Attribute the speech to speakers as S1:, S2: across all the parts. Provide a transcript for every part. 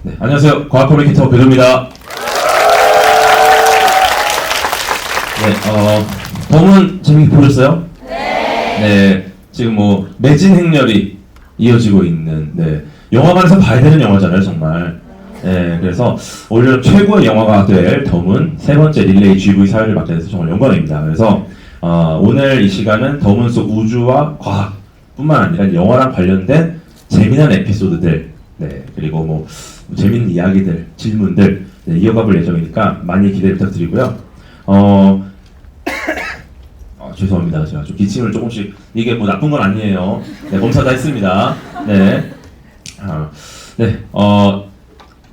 S1: 네, 안녕하세요. 과학 커뮤니케이터 배도입니다. 네, 덤은 재밌게 보셨어요? 네, 지금 뭐 매진 행렬이 이어지고 있는 영화관에서 봐야 되는 영화잖아요, 정말. 네, 그래서 올 최고의 영화가 될 덤은 세 번째 릴레이 GV 사회를 맡게 돼서 정말 영광입니다. 그래서 오늘 이 시간은 덤은 속 우주와 과학뿐만 아니라 영화랑 관련된 재미난 에피소드들, 그리고 뭐 재밌는 이야기들, 질문들 이어가 볼 예정이니까 많이 기대 부탁드리고요. 죄송합니다. 제가 좀 기침을 조금씩, 이게 뭐 나쁜 건 아니에요. 검사 다 했습니다.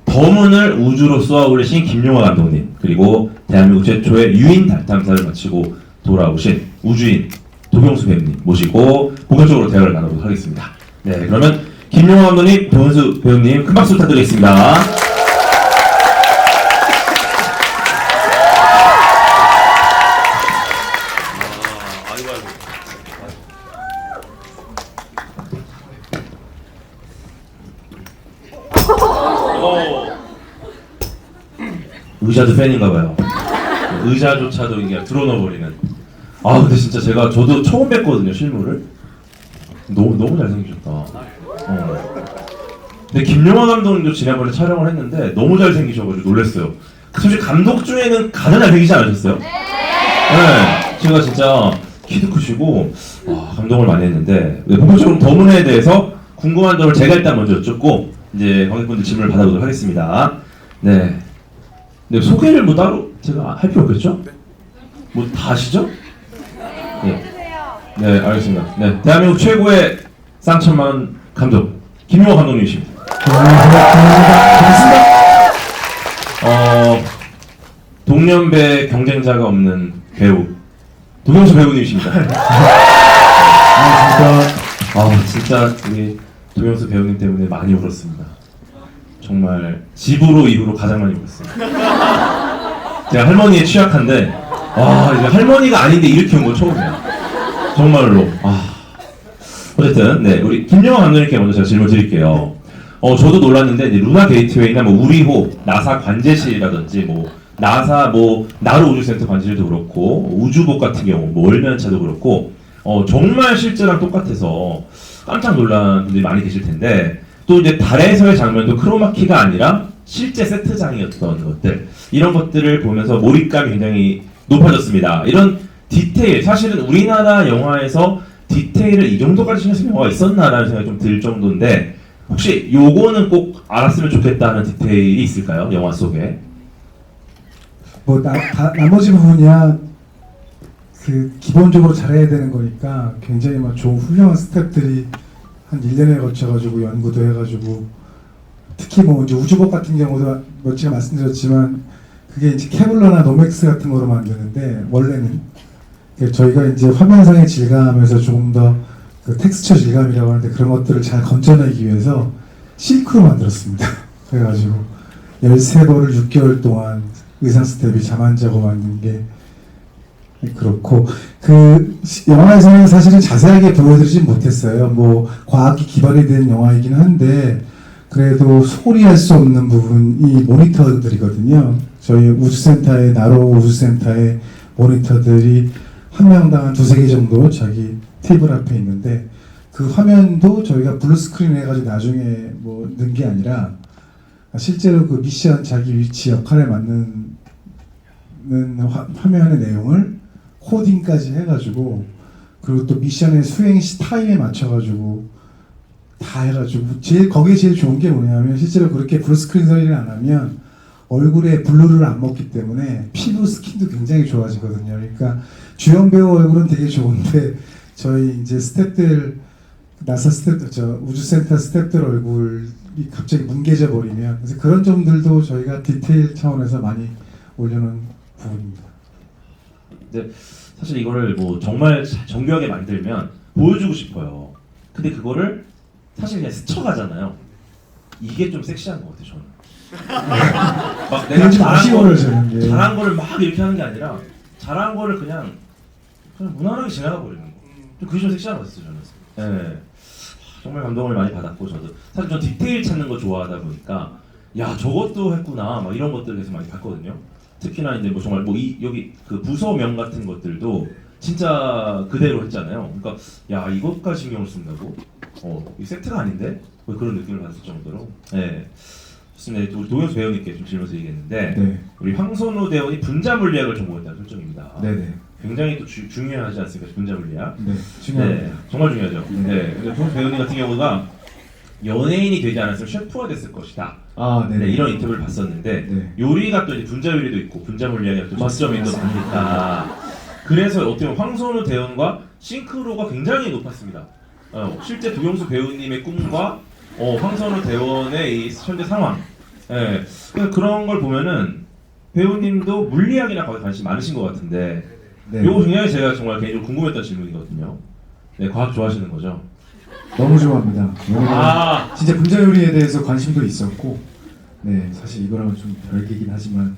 S1: 덤은을 우주로 쏘아 올리신 김용화 감독님, 그리고 대한민국 최초의 유인 달 탐사를 마치고 돌아오신 우주인 도경수 배우님 모시고 본격적으로 대화를 나누도록 하겠습니다. 그러면 김용화 감독님, 도경수 배우님 큰 박수 부탁드리겠습니다. 의자도 팬인가봐요. 의자조차도 이게 들어넣어버리는. 근데 진짜 저도 처음 뵀거든요, 실물을. 너무 잘생기셨다. 근데 김용화 감독님도 지난번에 촬영을 했는데 너무 잘생기셔가지고 놀랐어요. 솔직히 감독 중에는 가장 잘생기지 않으셨어요? 네, 제가 진짜 키도 크시고 감동을 많이 했는데, 본격적으로 덤은에 대해서 궁금한 점을 제가 일단 먼저 여쭙고 이제 관객분들 질문을 받아보도록 하겠습니다. 네, 소개를 뭐 따로 제가 할 필요 없겠죠? 뭐 다 아시죠? 네, 알겠습니다. 대한민국 최고의 쌍천만 감독 김용화 감독님이십니다. 반갑습니다. 동년배 경쟁자가 없는 배우 도경수 배우님이십니다. 진짜 우리 도경수 배우님 때문에 많이 울었습니다. 정말 집으로 이후로 가장 많이 울었어요. 제가 할머니에 취약한데 이제 할머니가 아닌데 이렇게 온 건 처음이에요. 정말로. 어쨌든 우리 김용화 감독님께 먼저 제가 질문 드릴게요. 저도 놀랐는데 이제 루나 게이트웨이나 뭐 우리호 나사 관제실이라든지 뭐 나사 나로 우주센터 관제실도 그렇고 우주복 같은 경우 월면차도 그렇고 정말 실제랑 똑같아서 깜짝 놀란 분들이 많이 계실 텐데, 또 이제 달에서의 장면도 크로마키가 아니라 실제 세트장이었던 것들, 이런 것들을 보면서 몰입감이 굉장히 높아졌습니다. 이런 디테일, 사실은 우리나라 영화에서 디테일을 이 정도까지 신경 쓰는 영화가 있었나라는 생각이 좀 들 정도인데, 혹시 요거는 꼭 알았으면 좋겠다는 디테일이 있을까요? 영화 속에?
S2: 나머지 부분이야 기본적으로 잘해야 되는 거니까 굉장히 좋은 훌륭한 스태프들이 한 1년에 걸쳐가지고 연구도 해가지고, 특히 이제 우주복 같은 경우도 제가 말씀드렸지만 그게 이제 케블러나 노맥스 같은 거로 만드는데, 원래는 저희가 이제 화면상의 질감에서 조금 더 텍스처 질감이라고 하는데 그런 것들을 잘 건져내기 위해서 실크로 만들었습니다. 그래가지고 13벌을 6개월 동안 의상 스텝이 잠 안 자고 만든 게 그렇고, 영화에서는 사실은 자세하게 보여드리진 못했어요. 과학이 기반이 된 영화이긴 한데 그래도 소홀히 할 수 없는 부분이 모니터들이거든요. 저희 우주센터의 나로 우주센터의 모니터들이 한 명당 한 2-3개 정도 자기 테이블 앞에 있는데, 그 화면도 저희가 블루스크린 해가지고 나중에 넣은 게 아니라 실제로 그 미션 자기 위치 역할에 맞는 화면의 내용을 코딩까지 해가지고, 그리고 또 미션의 수행 타임에 맞춰가지고 다 해가지고, 거기에 제일 좋은 게 뭐냐면, 실제로 그렇게 블루스크린 처리를 안 하면 얼굴에 블루를 안 먹기 때문에 피부 스킨도 굉장히 좋아지거든요. 그러니까 주연 배우 얼굴은 되게 좋은데 저희 이제 스태프들, 나사 스태프, 우주센터 스태프들 얼굴이 갑자기 뭉개져 버리면, 그래서 그런 점들도 저희가 디테일 차원에서 많이 올려놓은 부분입니다.
S1: 근데 사실 이거를 정말 정교하게 만들면 보여주고 싶어요. 근데 그거를 사실 그냥 스쳐가잖아요. 이게 좀 섹시한 것 같아요, 저는. 막 내가 잘한 거를 막 이렇게 하는 게 아니라, 잘한 거를 그냥 무난하게 지나가 버리는 거. 좀 그게 좀 섹시한 것 같았어요, 저는. 정말 감동을 많이 받았고, 저도 사실 전 디테일 찾는 거 좋아하다 보니까 야 저것도 했구나 막 이런 것들을 계속 많이 봤거든요. 특히나 이제 뭐 정말 뭐 여기 그 부서명 같은 것들도 진짜 그대로 했잖아요. 그러니까 야 이것까지 신경을 쓴다고? 이 세트가 아닌데? 뭐 그런 느낌을 받을 정도로. 네. 좋습니다. 우리 도영수 배우님께 좀 질문 드리겠는데
S2: 네.
S1: 우리 황선우 대원이 분자 물리학을 전공했다는 설정입니다.
S2: 네네. 굉장히
S1: 또 중요하지 않습니까? 분자 물리학.
S2: 네. 중요합니다.
S1: 네, 정말 중요하죠.
S2: 네.
S1: 근데 도영수 배우님 같은 경우가 연예인이 되지 않았으면 셰프가 됐을 것이다.
S2: 아, 네.
S1: 네, 이런 인터뷰를 봤었는데
S2: 네.
S1: 요리가 또 이제 분자 요리도 있고 분자 물리학이랑 또 접점이 또 다르니까 그래서 어떻게 보면 황선우 대원과 싱크로가 굉장히 높았습니다. 실제 도영수 배우님의 꿈과 황선우 대원의 이 현재 상황, 그래서 그런 걸 보면은 배우님도 물리학이나 거기 관심 많으신 것 같은데
S2: 네.
S1: 요거 굉장히 제가 정말 개인적으로 궁금했던 질문이거든요. 네, 과학 좋아하시는 거죠?
S2: 너무 좋아합니다. 왜냐면
S1: 아,
S2: 진짜 분자 요리에 대해서 관심도 있었고, 네, 사실 이거랑은 좀 별개긴 하지만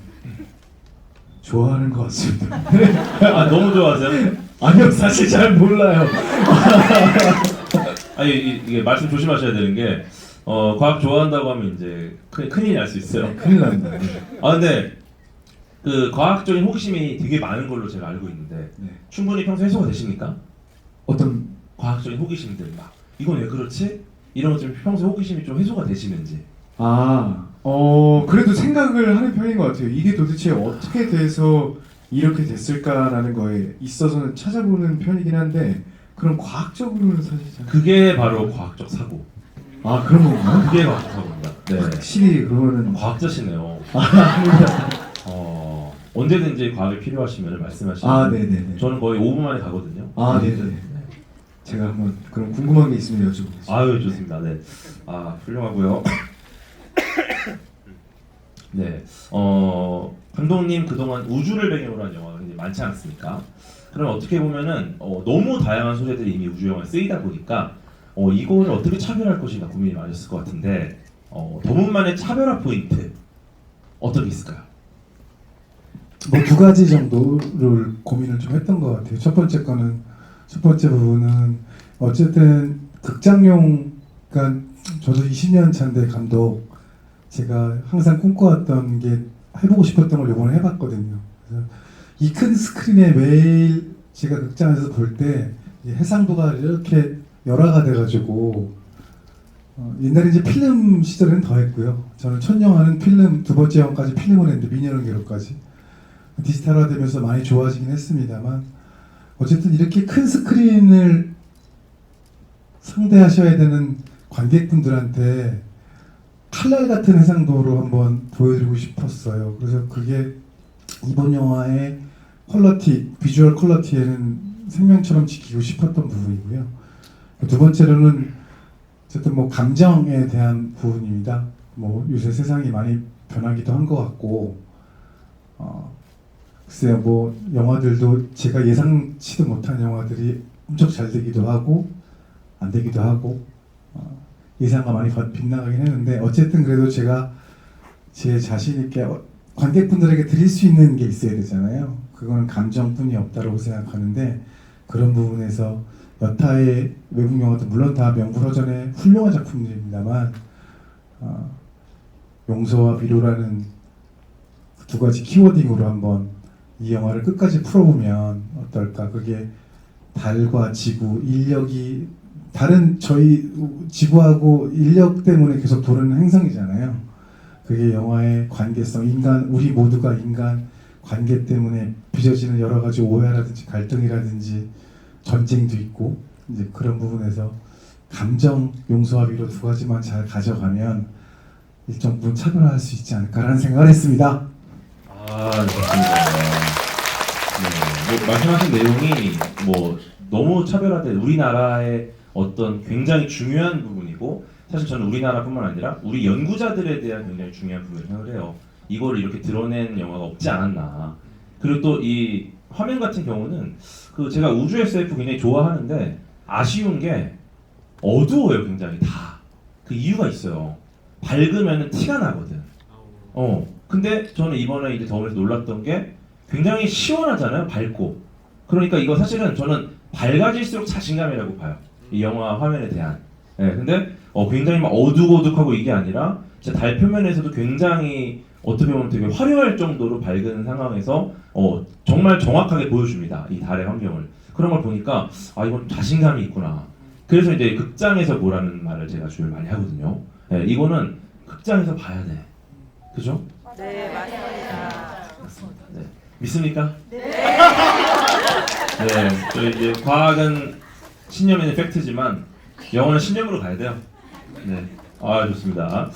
S2: 좋아하는 것 같습니다.
S1: 아 너무 좋아하세요?
S2: 아니요, 사실 잘 몰라요.
S1: 아니 이게 말씀 조심하셔야 되는 게 과학 좋아한다고 하면 이제 큰일 날 수 있어요.
S2: 네, 큰일 납니다. 네.
S1: 아 근데 그 과학적인 호기심이 되게 많은 걸로 제가 알고 있는데
S2: 네.
S1: 충분히 평소 해소가 되십니까?
S2: 어떤
S1: 과학적인 호기심들 막 이건 왜 그렇지? 이런 것 좀 평소 호기심이 좀 해소가 되시는지.
S2: 그래도 생각을 하는 편인 것 같아요. 이게 도대체 어떻게 돼서 이렇게 됐을까라는 거에 있어서는 찾아보는 편이긴 한데, 그럼 과학적으로는 사실 잘...
S1: 그게 바로 과학적 사고.
S2: 그런 건가요?
S1: 그게 과학적 사고입니다. 네.
S2: 확실히 그러면은
S1: 과학자시네요.
S2: 아닙니다.
S1: 언제든지 과학이 필요하시면 말씀하시면
S2: 네네네.
S1: 저는 거의 5분 만에 가거든요.
S2: 네네. 제가 한번 그럼 궁금한 게 있으면 여쭤보겠습니다.
S1: 아유 좋습니다. 네. 훌륭하고요. 네. 감독님 그동안 우주를 배경으로 한 영화가 굉장히 많지 않습니까? 그럼 어떻게 보면은 너무 다양한 소재들이 이미 우주 영화에 쓰이다 보니까 이거를 어떻게 차별할 것인가 고민이 많으셨을 것 같은데 더문만의 차별화 포인트 어떤 게 있을까요?
S2: 뭐 두 가지 정도를 고민을 좀 했던 것 같아요. 첫 번째 부분은 어쨌든 극장용, 그러니까 저도 20년 차인데 감독, 제가 항상 꿈꿔왔던 게 해보고 싶었던 걸 이번에 해봤거든요. 그래서 이 큰 스크린에 매일 제가 극장에서 볼 때 해상도가 이렇게 열화가 돼가지고 옛날에 이제 필름 시절에는 더 했고요. 저는 첫 영화는 필름, 두 번째 영화까지 필름을 했는데 미녀는 괴로까지 디지털화되면서 많이 좋아지긴 했습니다만 어쨌든 이렇게 큰 스크린을 상대하셔야 되는 관객분들한테 칼날 같은 해상도로 한번 보여드리고 싶었어요. 그래서 그게 이번 영화의 퀄러티, 비주얼 퀄러티에는 생명처럼 지키고 싶었던 부분이고요. 두 번째로는 어쨌든 뭐 감정에 대한 부분입니다. 뭐 요새 세상이 많이 변하기도 한 것 같고, 글쎄요, 뭐 영화들도 제가 예상치도 못한 영화들이 엄청 잘 되기도 하고 안 되기도 하고 예상과 많이 빗나가긴 했는데 어쨌든 그래도 제가 제 자신 있게 관객분들에게 드릴 수 있는 게 있어야 되잖아요. 그거는 감정뿐이 없다고 생각하는데 그런 부분에서 여타의 외국 영화도 물론 다 명불허전의 훌륭한 작품들입니다만 용서와 위로라는 두 가지 키워딩으로 한번 이 영화를 끝까지 풀어보면 어떨까. 그게 달과 지구, 인력이 다른 저희 지구하고 인력 때문에 계속 도는 행성이잖아요. 그게 영화의 관계성, 인간, 우리 모두가 인간 관계 때문에 빚어지는 여러 가지 오해라든지 갈등이라든지 전쟁도 있고 이제 그런 부분에서 감정, 용서와 위로 두 가지만 잘 가져가면 일정 부분 차별화할 수 있지 않을까라는 생각을 했습니다.
S1: 좋습니다. 네, 뭐 말씀하신 내용이 뭐 너무 차별화된 우리나라의 어떤 굉장히 중요한 부분이고 사실 저는 우리나라뿐만 아니라 우리 연구자들에 대한 굉장히 중요한 부분을 생각을 해요. 이걸 이렇게 드러낸 영화가 없지 않았나. 그리고 또 이 화면 같은 경우는 제가 우주 SF 굉장히 좋아하는데 아쉬운 게 어두워요. 굉장히 다. 그 이유가 있어요. 밝으면 티가 나거든. 근데 저는 이번에 이제 더우면서 놀랐던 게 굉장히 시원하잖아요. 밝고. 그러니까 이거 사실은 저는 밝아질수록 자신감이라고 봐요. 이 영화 화면에 대한. 근데 굉장히 막 어둑어둑하고 이게 아니라 진짜 달 표면에서도 굉장히 어떻게 보면 되게 화려할 정도로 밝은 상황에서 정말 정확하게 보여줍니다. 이 달의 환경을. 그런 걸 보니까 아 이건 자신감이 있구나. 그래서 이제 극장에서 보라는 말을 제가 주로 많이 하거든요. 네, 이거는 극장에서 봐야 돼. 그죠?
S3: 네, 맞습니다.
S1: 네. 믿습니까? 네. 저 이제 과학은 신념에는 팩트지만 영어는 신념으로 가야 돼요. 네. 아 좋습니다.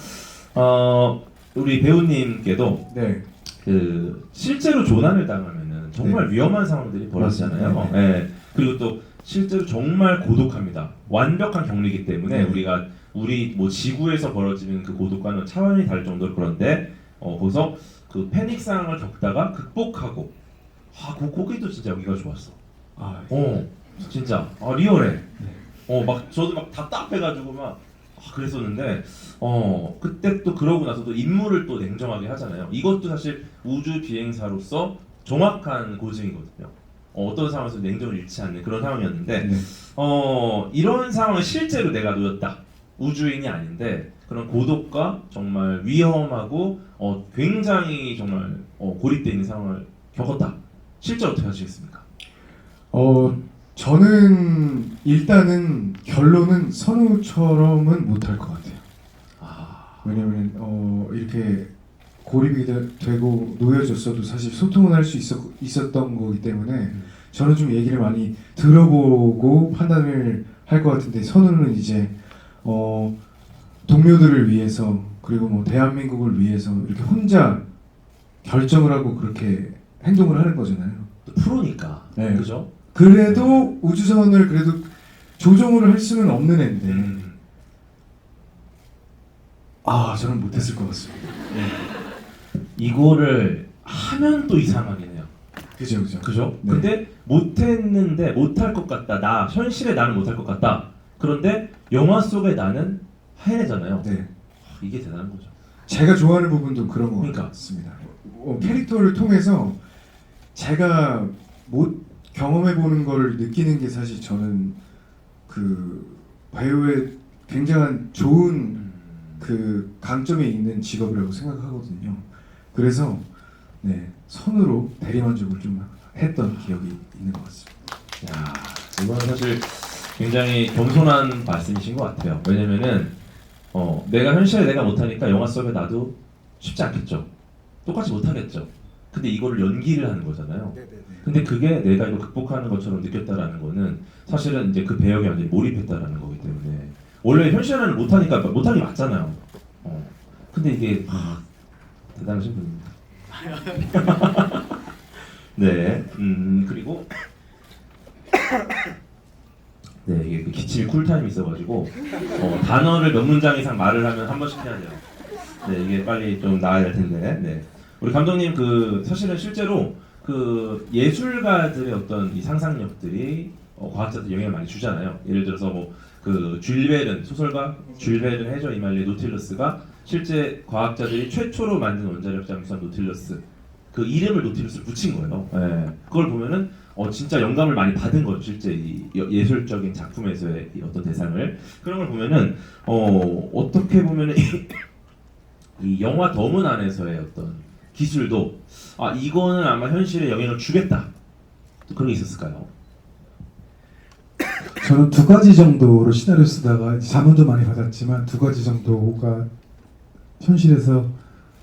S1: 우리 배우님께도
S2: 네.
S1: 그 실제로 조난을 당하면은 정말 위험한 상황들이 벌어지잖아요.
S2: 맞습니다.
S1: 네. 그리고 또 실제로 정말 고독합니다. 완벽한 격리이기 때문에
S2: 네.
S1: 우리 뭐 지구에서 벌어지는 그 고독과는 차원이 다를 정도로 그런데 거기서 그 패닉 상황을 겪다가 극복하고 거기도 진짜 여기가 좋았어.
S2: 아,
S1: 진짜 리얼해. 막 저도 막 답답해가지고 막 그랬었는데 그때 또 그러고 나서도 임무를 또 냉정하게 하잖아요. 이것도 사실 우주 비행사로서 정확한 고증이거든요. 어떤 상황에서 냉정을 잃지 않는 그런 상황이었는데
S2: 네.
S1: 이런 상황을 실제로 내가 놓였다. 우주인이 아닌데 그런 고독과 정말 위험하고 굉장히 정말 고립되어 있는 상황을 겪었다. 실제 어떻게 하시겠습니까?
S2: 저는 일단은 결론은 선우처럼은 못할 것 같아요. 왜냐면 이렇게 고립이 되고 놓여졌어도 사실 소통은 할 수 있었던 거기 때문에 저는 좀 얘기를 많이 들어보고 판단을 할 것 같은데 선우는 이제 동료들을 위해서 그리고 뭐 대한민국을 위해서 이렇게 혼자 결정을 하고 그렇게 행동을 하는 거잖아요.
S1: 또 프로니까.
S2: 네.
S1: 그죠?
S2: 그래도 우주선을 그래도 조종을 할 수는 없는 애인데 저는 못했을 것 같습니다.
S1: 이거를 하면 또 이상하긴 해요.
S2: 그죠.
S1: 그죠?
S2: 네.
S1: 근데 못했는데 못할 것 같다. 현실에 나는 못할 것 같다. 그런데 영화 속에 나는 해내잖아요.
S2: 네.
S1: 이게 대단한 거죠.
S2: 제가 좋아하는 부분도 그런 것
S1: 그러니까.
S2: 같습니다. 캐릭터를 통해서 제가 못 경험해 보는 걸 느끼는 게 사실 저는 그 배우의 굉장한 좋은 그 강점에 있는 직업이라고 생각하거든요. 그래서 선으로 대리만족을 좀 했던 기억이 있는 것 같습니다.
S1: 야, 이거는 사실 굉장히 겸손한 말씀이신 것 같아요. 왜냐면은 내가 현실에 내가 못하니까 영화 속에 나도 쉽지 않겠죠. 똑같이 못하겠죠. 근데 이거를 연기를 하는 거잖아요. 근데 그게 내가 이거 극복하는 것처럼 느꼈다라는 거는 사실은 이제 그 배역에 완전히 몰입했다라는 거기 때문에 원래 현실에는 못하니까 못하는 게 맞잖아요. 근데 이게 대단하신 분입니다. 네, 그리고 이게 기침이 쿨타임이 있어가지고 단어를 몇 문장 이상 말을 하면 한 번씩 해야 돼요. 네, 이게 빨리 좀 나아야 될 텐데. 네, 우리 감독님 사실은 실제로 그 예술가들의 어떤 이 상상력들이 과학자들 영향을 많이 주잖아요. 예를 들어서 그 줄 베른 소설가 줄 베른 해저 이말리의 노틸러스가 실제 과학자들이 최초로 만든 원자력 잠수함 노틸러스 그 이름을 노틸러스를 붙인 거예요. 그걸 보면은 진짜 영감을 많이 받은 거죠. 실제 이 예술적인 작품에서의 이 어떤 대상을 그런 걸 보면은 어떻게 보면은 이 영화 더문 안에서의 어떤 기술도 이거는 아마 현실에 영향을 주겠다. 또 그런 게 있었을까요?
S2: 저는 두 가지 정도로 시나리오 쓰다가 자문도 많이 받았지만 두 가지 정도가 현실에서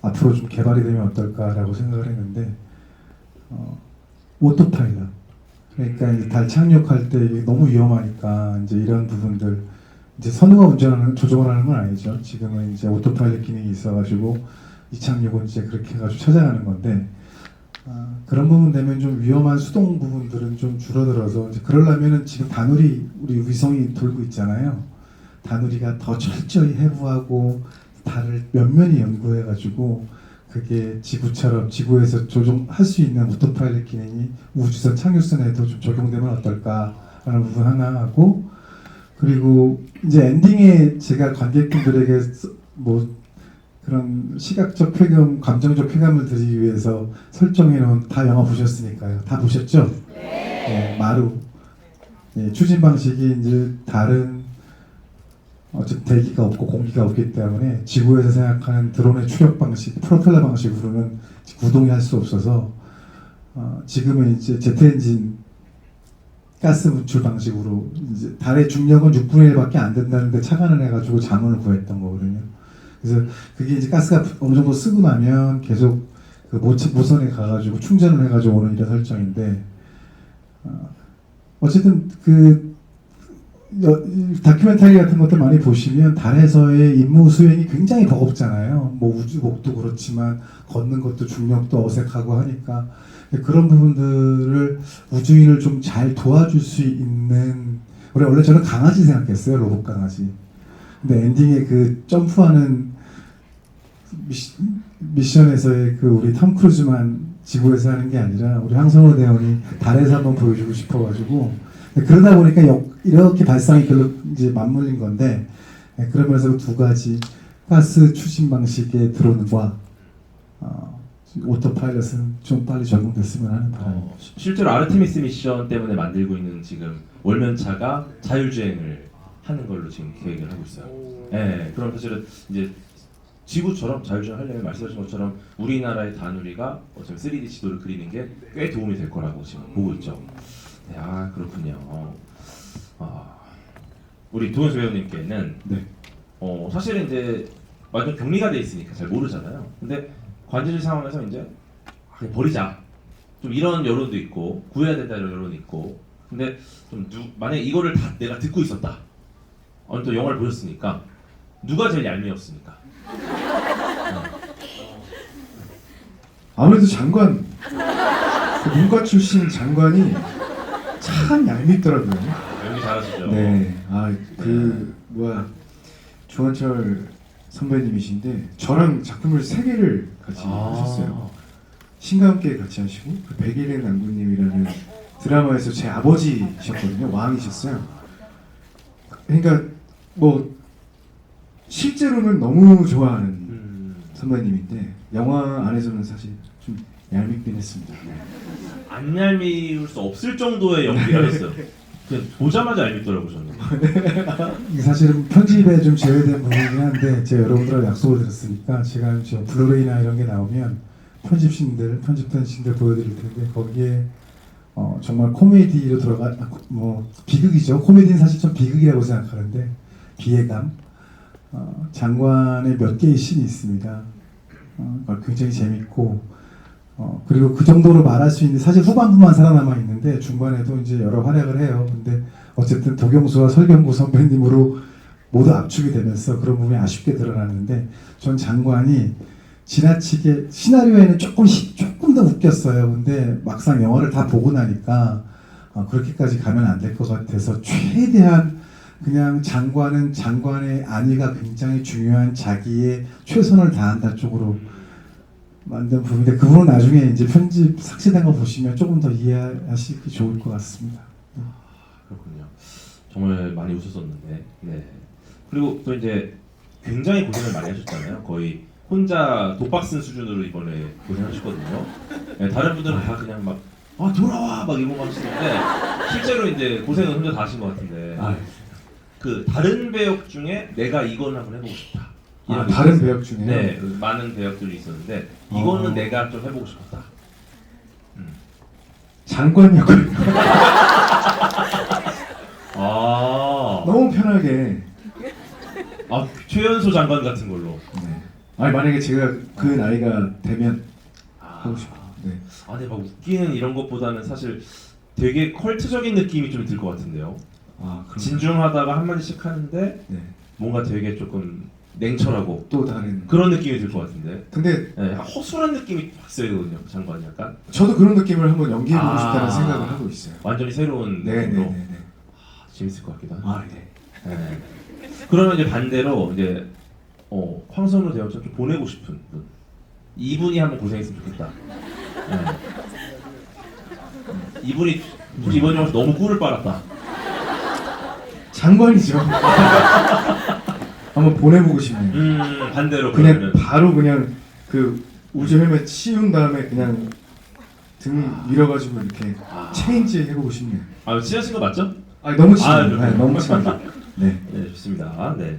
S2: 앞으로 좀 개발이 되면 어떨까라고 생각을 했는데 오토파일럿 그러니까 이제 달 착륙할 때 이게 너무 위험하니까 이제 이런 부분들 이제 선우가 조종을 하는 건 아니죠. 지금은 이제 오토파일럿 기능이 있어가지고 이착륙은 이제 그렇게 해가지고 찾아가는 건데 그런 부분 되면 좀 위험한 수동 부분들은 좀 줄어들어서 이제 그러려면은 지금 다누리 우리 위성이 돌고 있잖아요. 다누리가 더 철저히 해부하고 달을 면면히 연구해가지고 그게 지구처럼 지구에서 조종할 수 있는 오토파일럿 기능이 우주선 착륙선에도 좀 적용되면 어떨까라는 부분 하나 하고 그리고 이제 엔딩에 제가 관객분들에게 그런 시각적 쾌감, 감정적 쾌감을 드리기 위해서 설정해놓은 다 영화 보셨으니까요. 다 보셨죠? 네. 마루. 추진 방식이 이제 다른 어쨌든 대기가 없고 공기가 없기 때문에 지구에서 생각하는 드론의 추력 방식, 프로펠러 방식으로는 구동이 할 수 없어서 지금은 이제 제트 엔진 가스 분출 방식으로 이제 달의 중력은 6분의 1밖에 안 된다는데 착안을 해가지고 자문을 구했던 거거든요. 그래서 그게 이제 가스가 어느 정도 쓰고 나면 계속 그 모선에 가가지고 충전을 해가지고 오는 이런 설정인데 어쨌든 그 다큐멘터리 같은 것도 많이 보시면 달에서의 임무 수행이 굉장히 버겁잖아요. 뭐 우주복도 그렇지만 걷는 것도 중력도 어색하고 하니까 그런 부분들을 우주인을 좀 잘 도와줄 수 있는 원래 저는 강아지 생각했어요. 로봇 강아지. 근데 엔딩에 그 점프하는 미션에서의 그 우리 톰 크루즈만 지구에서 하는 게 아니라 우리 황선호 대원이 달에서 한번 보여주고 싶어가지고 그러다 보니까 이렇게 발상이 별로 이제 맞물린 건데 그러면서 두 가지 가스 추진 방식의 드론과 오토파일럿은 좀 빨리 적용됐으면 하는 바람입니다.
S1: 실제로 아르테미스 미션 때문에 만들고 있는 지금 월면차가 자율주행을 하는 걸로 지금 계획을 하고 있어요. 네, 그럼 사실은 이제 지구처럼 자율주행 하려면 말씀하신 것처럼 우리나라의 다누리가 어차피 3D 지도를 그리는 게 꽤 도움이 될 거라고 지금 보고 있죠. 네, 그렇군요. 우리 도현수 배우님께는
S2: 네.
S1: 사실은 이제 완전 격리가 돼 있으니까 잘 모르잖아요. 근데 관제실 상황에서 이제 그냥 버리자 좀 이런 여론도 있고 구해야 된다 이런 여론이 있고 근데 좀 만약에 이거를 다 내가 듣고 있었다. 또 영화를 보셨으니까 누가 제일 얄미웠습니까?
S4: 아무래도 장관, 그 문과 출신 장관이 참 얄밉더라고요.
S1: 연기 잘하시죠?
S4: 네, 조한철 선배님이신데 저랑 작품을 3개를 같이 하셨어요. 신과 함께 같이 하시고 그 백일의 남군님이라는 드라마에서 제 아버지셨거든요. 왕이셨어요. 그러니까 뭐 실제로는 너무 좋아하는 선배님인데 영화 안에서는 사실 좀 얄밉긴 했습니다. 네.
S1: 안 얄미울 수 없을 정도의 연기를 했어요. 그냥 보자마자 얄밉더라고요 저는.
S2: 이게 사실은 편집에 좀 제외된 부분이긴 한데 제가 여러분들하고 약속을 드렸으니까 제가 저 블루레이나 이런 게 나오면 편집된 신들 보여드릴 텐데 거기에 정말 코미디로 뭐 비극이죠. 코미디는 사실 좀 비극이라고 생각하는데 비애감 장관의 몇 개의 씬이 있습니다. 굉장히 재밌고 그리고 그 정도로 말할 수 있는 사실 후반부만 살아남아 있는데 중반에도 이제 여러 활약을 해요. 근데 어쨌든 도경수와 설경구 선배님으로 모두 압축이 되면서 그런 부분이 아쉽게 드러났는데 전 장관이 지나치게 시나리오에는 조금 더 웃겼어요. 근데 막상 영화를 다 보고 나니까 그렇게까지 가면 안 될 것 같아서 최대한 그냥 장관은 장관의 안위가 굉장히 중요한 자기의 최선을 다한다 쪽으로 만든 부분인데 그 부분은 나중에 이제 편집 삭제된 거 보시면 조금 더 이해하시기 좋을 것 같습니다.
S1: 그렇군요. 정말 많이 웃었었는데. 네. 그리고 또 이제 굉장히 고생을 많이 하셨잖아요. 거의 혼자 독박 쓴 수준으로 이번에 고생하셨거든요. 네, 다른 분들은 다 그냥 막 돌아와 막 이런 거 하시는데 실제로 이제 고생은 혼자 다 하신 것 같은데 그 다른 배역 중에 내가 이건 한번 해보고 싶다.
S4: 다른 배역 중에요?
S1: 네, 많은 배역들이 있었는데 이거는 내가 좀 해보고 싶었다.
S4: 장관 역을 너무 편하게.
S1: 최연소 장관 같은 걸로.
S4: 네. 아니 만약에 제가 그 나이가 되면 하고 싶어요. 네.
S1: 근데 막 웃기는 이런 것보다는 사실 되게 컬트적인 느낌이 좀 들 것 같은데요. 진중하다가 한마디씩 하는데
S4: 네.
S1: 뭔가 되게 조금 냉철하고
S4: 또 다른
S1: 그런 느낌이 들 것 같은데.
S4: 근데
S1: 네, 약간 허술한 느낌이 확 쓰거든요. 장관이 약간.
S4: 저도 그런 느낌을 한번 연기해보고 싶다는 생각을 하고 있어요.
S1: 완전히 새로운
S4: 네네네.
S1: 느낌으로. 재밌을 것 같기도 하고.
S4: 네.
S1: 네. 그러면 이제 반대로 이제 황선우 대원처럼 좀 보내고 싶은 분. 이분이 한번 고생했으면 좋겠다. 네. 이분이 이번 영화에서 너무 꿀을 빨았다.
S4: 장관이죠. 한번 보내보고 싶네요.
S1: 반대로
S4: 그냥
S1: 그러면은.
S4: 바로 그냥 그 우주 헬멧 씌운 다음에 그냥 등 밀어가지고 이렇게 체인지 해보고 싶네요.
S1: 친하신 거 맞죠?
S4: 아니 너무 친해요.
S1: 그래요?
S4: 네, 너무 친해요. 네.
S1: 네, 좋습니다. 네.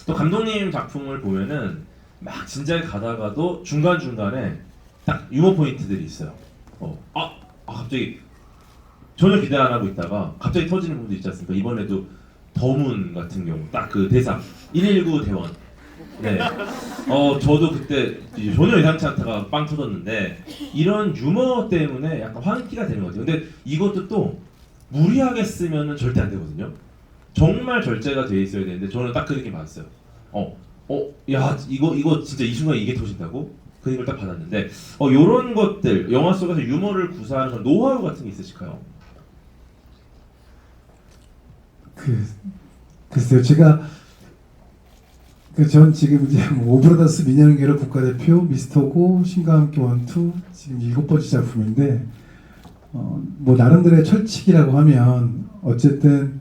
S1: 또 감독님 작품을 보면은 막 진지하게 가다가도 중간 중간에 딱 유머 포인트들이 있어요. 갑자기 전혀 기대 안 하고 있다가 갑자기 터지는 부분도 있지 않습니까? 이번에도 더문 같은 경우 딱 그 대사 119 대원. 네. 저도 그때 이제 전혀 예상치 않다가 빵 터졌는데 이런 유머 때문에 약간 환기가 되는 것 같아요. 근데 이것도 또 무리하게 쓰면은 절대 안 되거든요. 정말 절제가 돼 있어야 되는데 저는 딱 그 느낌 받았어요. 야 이거 진짜 이 순간에 이게 터진다고? 그 느낌을 딱 받았는데 요런 것들 영화 속에서 유머를 구사하는 그런 노하우 같은 게 있으실까요?
S2: 글쎄요, 제가 전 지금 이제 오브라더스 미녀연계로 국가대표, 미스터고, 신과 함께 원투 지금 7번째 작품인데 뭐 나름대로의 철칙이라고 하면 어쨌든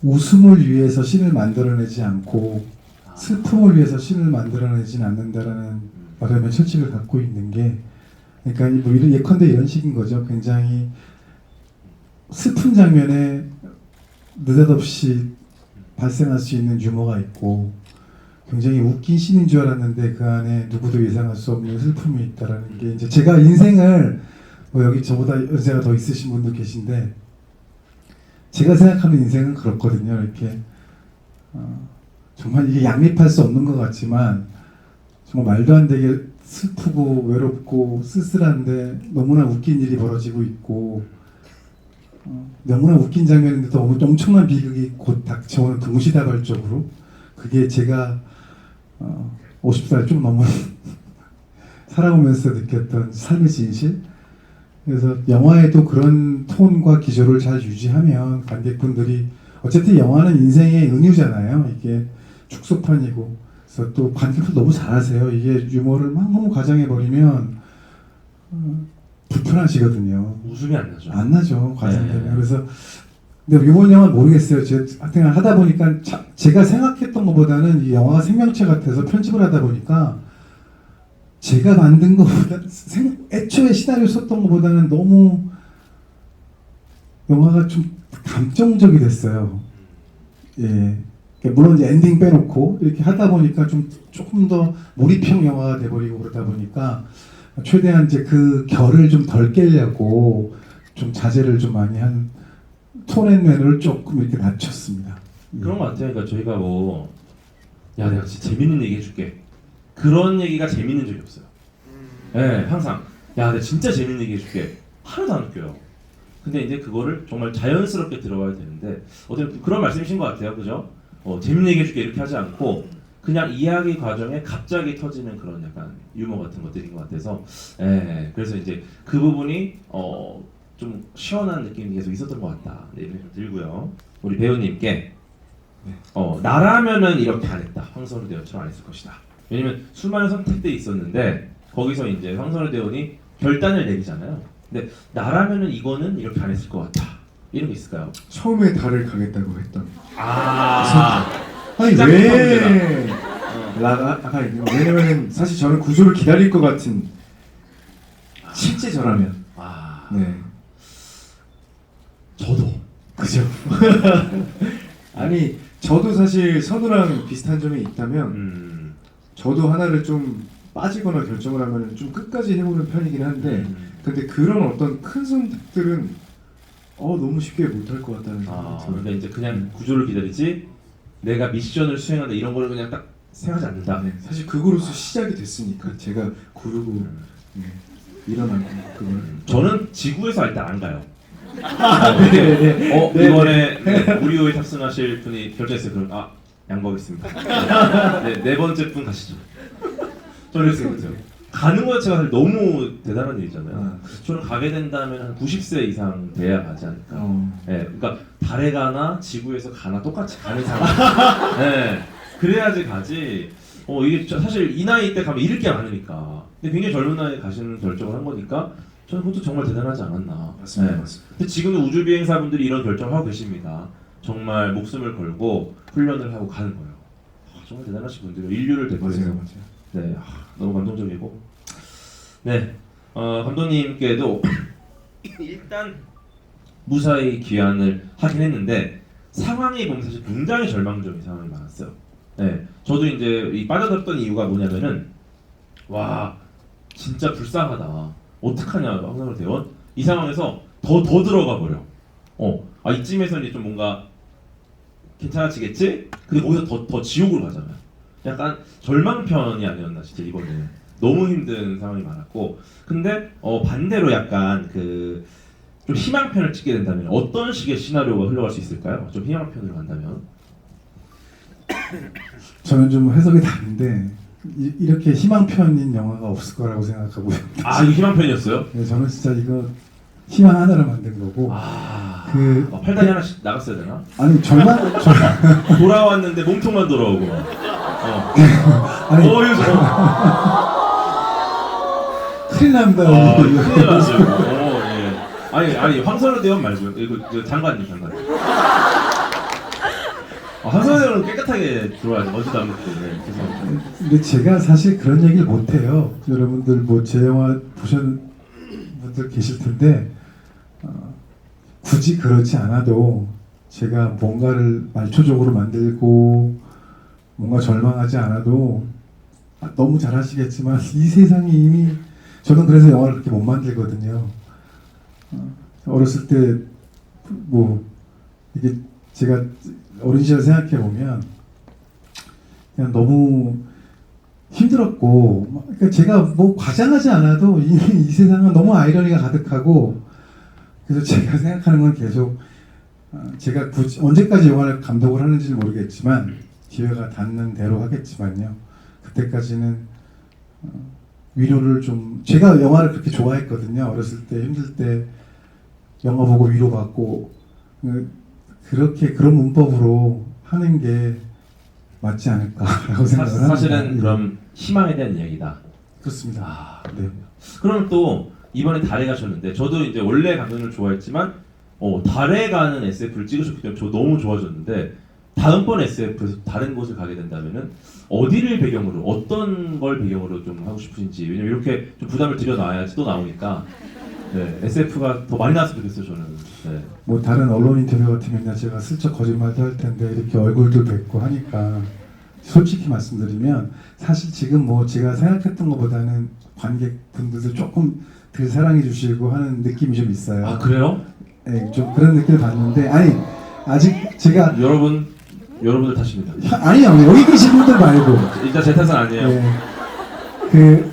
S2: 웃음을 위해서 씬을 만들어내지 않고 슬픔을 위해서 씬을 만들어내진 않는다라는 말하면 철칙을 갖고 있는 게 그러니까 뭐 이런 예컨대 이런 식인 거죠. 굉장히 슬픈 장면에 느닷없이 발생할 수 있는 유머가 있고 굉장히 웃긴 씬인 줄 알았는데 그 안에 누구도 예상할 수 없는 슬픔이 있다라는 게 이제 제가 인생을 뭐 여기 저보다 연세가 더 있으신 분도 계신데 제가 생각하는 인생은 그렇거든요. 이렇게 정말 이게 양립할 수 없는 것 같지만 정말 말도 안 되게 슬프고 외롭고 쓸쓸한데 너무나 웃긴 일이 벌어지고 있고 너무나 웃긴 장면인데도 엄청난 비극이 곧 닥쳐오는 동시다발적으로 그게 제가 50살 좀 넘은 살아오면서 느꼈던 삶의 진실. 그래서 영화에도 그런 톤과 기조를 잘 유지하면 관객분들이 어쨌든 영화는 인생의 은유잖아요. 이게 축소판이고 그래서 또 관객도 너무 잘하세요. 이게 유머를 막 너무 과장해 버리면 불편하시거든요.
S1: 웃음이 안 나죠.
S2: 안 나죠. 과장되면.
S1: 네.
S2: 그래서 근데 이번 영화 모르겠어요. 제가 하다 보니까 제가 생각했던 것보다는 이 영화가 생명체 같아서 편집을 하다 보니까 제가 만든 것보다 애초에 시나리오 썼던 것보다는 너무 영화가 좀 감정적이 됐어요. 예. 물론 이제 엔딩 빼놓고 이렇게 하다 보니까 조금 더 몰입형 영화가 돼버리고 그러다 보니까 최대한 이제 그 결을 좀 덜 깨려고 좀 자제를 좀 많이 한 톤앤맨을 조금 이렇게 낮췄습니다.
S1: 그런 것 같아요. 그러니까 저희가 내가 진짜 재밌는 얘기 해줄게. 그런 얘기가 재밌는 적이 없어요. 네, 항상 내가 진짜 재밌는 얘기 해줄게. 하나도 안 웃겨요. 근데 이제 그거를 정말 자연스럽게 들어가야 되는데 어쨌든 그런 말씀이신 것 같아요. 그죠? 재밌는 얘기 해줄게 이렇게 하지 않고 그냥 이야기 과정에 갑자기 터지는 그런 약간 유머 같은 것들인 것 같아서 그래서 이제 그 부분이 좀 시원한 느낌이 계속 있었던 것 같다. 네, 이런 생각이 들고요. 우리 배우님께 나라면은 이렇게 안 했다. 황선우 대원처럼 안 했을 것이다. 왜냐면 수많은 선택들이 있었는데 거기서 이제 황선우 대원이 결단을 내리잖아요. 근데 나라면은 이거는 이렇게 안 했을 것 같다. 이런 게 있을까요?
S4: 처음에 달을 가겠다고 했던. 아니
S1: 시작부터
S4: 왜? 왜냐면은 사실 저는 구조를 기다릴 것 같은 실제 저라면. 네.
S1: 저도.
S4: 그죠. 아니 저도 사실 선우랑 비슷한 점이 있다면 저도 하나를 좀 빠지거나 결정을 하면 좀 끝까지 해보는 편이긴 한데 근데 그런 어떤 큰 선택들은 너무 쉽게 못할 것 같다는 생각이 들어요.
S1: 그러니까 이제 그냥 구조를 기다리지 내가 미션을 수행한다 이런 거를 그냥 딱 생각하지 않는다.
S4: 네, 사실 그거로서 시작이 됐으니까 제가 구르고 일어나고 그걸
S1: 저는 지구에서 일단 안 가요.
S4: 네.
S1: 이번에 우리호에 탑승하실 분이 결정했어요. 그럼 양보하겠습니다. 네 번째 분 가시죠. 저는 이렇게 생각해요. 가는 것 자체가 사실 너무 대단한 일이잖아요. 저는 가게 된다면 한 90세 이상 돼야 가지 않을까. 그러니까 달에 가나 지구에서 가나 똑같이 가는 상황. 그래야지 가지. 이게 사실 이 나이 때 가면 잃을 게 많으니까. 근데 굉장히 젊은 나이에 가시는 결정을 한 거니까 저는 그것도 정말 대단하지 않았나.
S4: 맞습니다.
S1: 근데 지금은 우주 비행사분들이 이런 결정을 하고 계십니다. 정말 목숨을 걸고 훈련을 하고 가는 거예요. 정말 대단하신 분들이에요. 인류를 대표해서.
S4: 맞아요.
S1: 네, 너무 감동적이고. 네, 감독님께도 일단 무사히 귀환을 하긴 했는데 상황이 보면 사실 굉장히 절망적인 상황이 많았어요. 네, 저도 이제 이 빠져들었던 이유가 뭐냐면은 와 진짜 불쌍하다. 어떡하냐 황선우 대원 이 상황에서 더 들어가 버려. 이쯤에서 이제 좀 뭔가 괜찮아지겠지? 근데 거기서 더 지옥으로 가잖아요. 약간 절망편이 아니었나 진짜 이번에는 너무 힘든 상황이 많았고 근데 반대로 약간 그 좀 희망편을 찍게 된다면 어떤 식의 시나리오가 흘러갈 수 있을까요? 좀 희망편으로 간다면
S2: 저는 좀 해석이 다른데 이렇게 희망편인 영화가 없을 거라고 생각하고요.
S1: 아 이거 희망편이었어요?
S2: 네, 저는 진짜 이거 희망 하나를 만든 거고
S1: 팔다리 하나씩 나갔어야 되나?
S2: 아니
S1: 돌아왔는데 몸통만 돌아오고
S2: 아니
S1: 이거
S2: 큰일 납니다.
S1: 큰일 났어요. 예. 아니 황선우 대원 말고요. 이거 장관님. 황선우 대원은 깨끗하게 들어와야지. 어디도 안 먹고. 네, 죄송합니다.
S2: 근데 제가 사실 그런 얘기를 못 해요. 여러분들 뭐 제 영화 보신 분들 계실 텐데 굳이 그렇지 않아도 제가 뭔가를 말초적으로 만들고 뭔가 절망하지 않아도 너무 잘하시겠지만 이 세상이 이미 저는 그래서 영화를 그렇게 못 만들거든요. 어렸을 때 뭐 이게 제가 어린 시절 생각해 보면 그냥 너무 힘들었고 그러니까 제가 뭐 과장하지 않아도 이미 이 세상은 너무 아이러니가 가득하고 그래서 제가 생각하는 건 계속 제가 굳이 언제까지 영화를 감독을 하는지 모르겠지만 기회가 닿는 대로 하겠지만요 그때까지는 위로를 좀 제가 영화를 그렇게 좋아했거든요. 어렸을 때 힘들 때 영화 보고 위로받고 그렇게 그런 문법으로 하는 게 맞지 않을까라고 생각을 합니다.
S1: 사실은 그럼 희망에 대한 이야기다.
S2: 그렇습니다. 네.
S1: 그럼 또 이번에 달에 가셨는데 저도 이제 원래 감독님을 좋아했지만 달에 가는 SF를 찍으셨기 때문에 저 너무 좋아졌는데 다음번 SF에서 다른 곳을 가게 된다면은 어디를 배경으로 어떤 걸 배경으로 좀 하고 싶으신지 왜냐면 이렇게 좀 부담을 드려놔야지 또 나오니까 네, SF가 더 많이 나왔으면 좋겠어요 저는. 네.
S2: 뭐 다른 언론 인터뷰 같으면 제가 슬쩍 거짓말도 할 텐데 이렇게 얼굴도 뵙고 하니까 솔직히 말씀드리면 사실 지금 뭐 제가 생각했던 것보다는 관객분들도 조금 덜 사랑해 주시고 하는 느낌이 좀 있어요.
S1: 아 그래요?
S2: 네, 좀 그런 느낌을 받는데 아니 아직 제가
S1: 여러분들 탓입니다.
S2: 아니요 여기 계신 분들 말고
S1: 일단 제 탓은 아니에요.
S2: 네, 그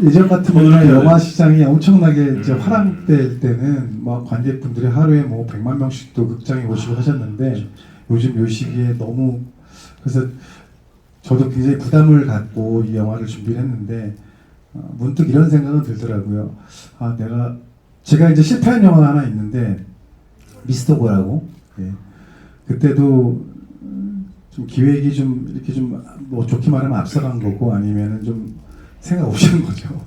S2: 예전 같으면 영화 시장이 엄청나게 이제 화랑때일 때는 막 관객분들이 하루에 뭐 100만 명씩도 극장에 오시고 하셨는데 요즘 요 시기에 너무 그래서 저도 굉장히 부담을 갖고 이 영화를 준비를 했는데 문득 이런 생각은 들더라고요. 제가 이제 실패한 영화가 하나 있는데 미스터 고라고 예. 그때도 좀 기획이 좀 이렇게 좀 뭐 좋게 말하면 앞서간 거고 아니면은 좀 생각 없이 한 거죠.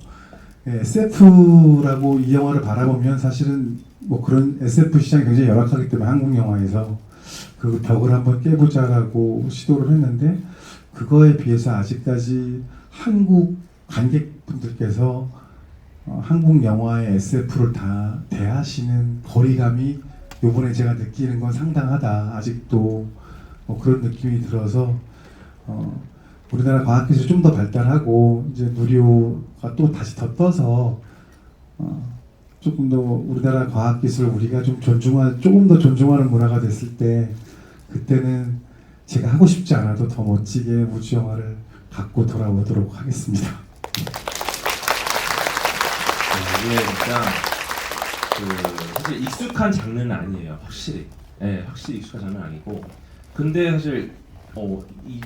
S2: 예, SF라고 이 영화를 바라보면 사실은 뭐 그런 SF 시장이 굉장히 열악하기 때문에 한국 영화에서 그 벽을 한번 깨보자라고 시도를 했는데 그거에 비해서 아직까지 한국 관객분들께서 한국 영화의 SF를 다 대하시는 거리감이 요번에 제가 느끼는 건 상당하다. 아직도 그런 느낌이 들어서 우리나라 과학기술이 좀 더 발달하고 이제 누리호가 또 다시 더 떠서 조금 더 우리나라 과학기술을 우리가 좀 조금 더 존중하는 문화가 됐을 때 그때는 제가 하고 싶지 않아도 더 멋지게 우주 영화를 갖고 돌아오도록 하겠습니다.
S1: 이게 진짜 사실 익숙한 장르는 아니에요. 확실히. 네, 확실히 익숙한 장르는 아니고. 근데 사실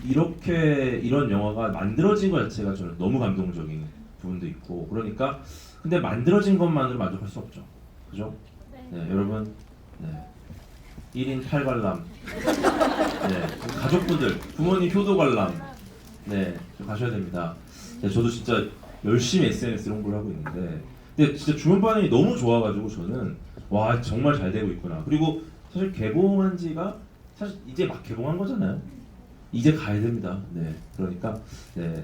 S1: 이렇게 이런 영화가 만들어진 것 자체가 저는 너무 감동적인 부분도 있고 그러니까 근데 만들어진 것만으로 만족할 수 없죠. 그죠? 네, 여러분. 네. 1인 8관람. 네, 가족분들, 부모님 효도 관람. 네, 좀 가셔야 됩니다. 네, 저도 진짜 열심히 SNS 홍보를 하고 있는데 근데 진짜 주변 반응이 너무 좋아가지고 저는 와 정말 잘 되고 있구나. 그리고 사실 개봉한 지가 사실 이제 막 개봉한 거잖아요. 이제 가야 됩니다. 네, 그러니까 네,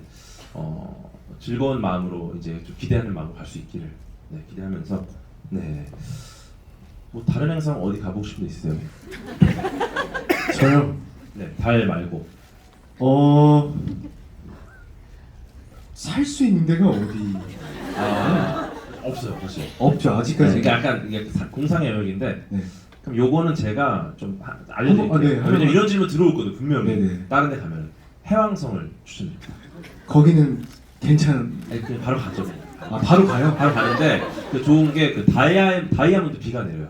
S1: 즐거운 마음으로 이제 좀 기대하는 마음으로 갈 수 있기를 네, 기대하면서 네, 뭐 다른 행사 어디 가보고 싶은 데 있으세요?
S4: 저요.
S1: 네, 달 말고.
S4: 살 수 있는 데가 어디?
S1: 없어요, 사실.
S4: 없죠
S1: 네,
S4: 아직까지.
S1: 그러니까 약간 이게 공상의 영역인데.
S4: 네.
S1: 그럼 요거는 제가 좀 알려드릴게요.
S4: 네,
S1: 왜냐면 이런 질문 들어올 거든 분명히.
S4: 네네.
S1: 다른 데 가면 해왕성을 추천드립니다.
S4: 거기는 괜찮은.
S1: 아니 그냥 바로 가죠.
S4: 바로 가요?
S1: 바로 가는데 그 좋은 게 그 다이아몬드 비가 내려요.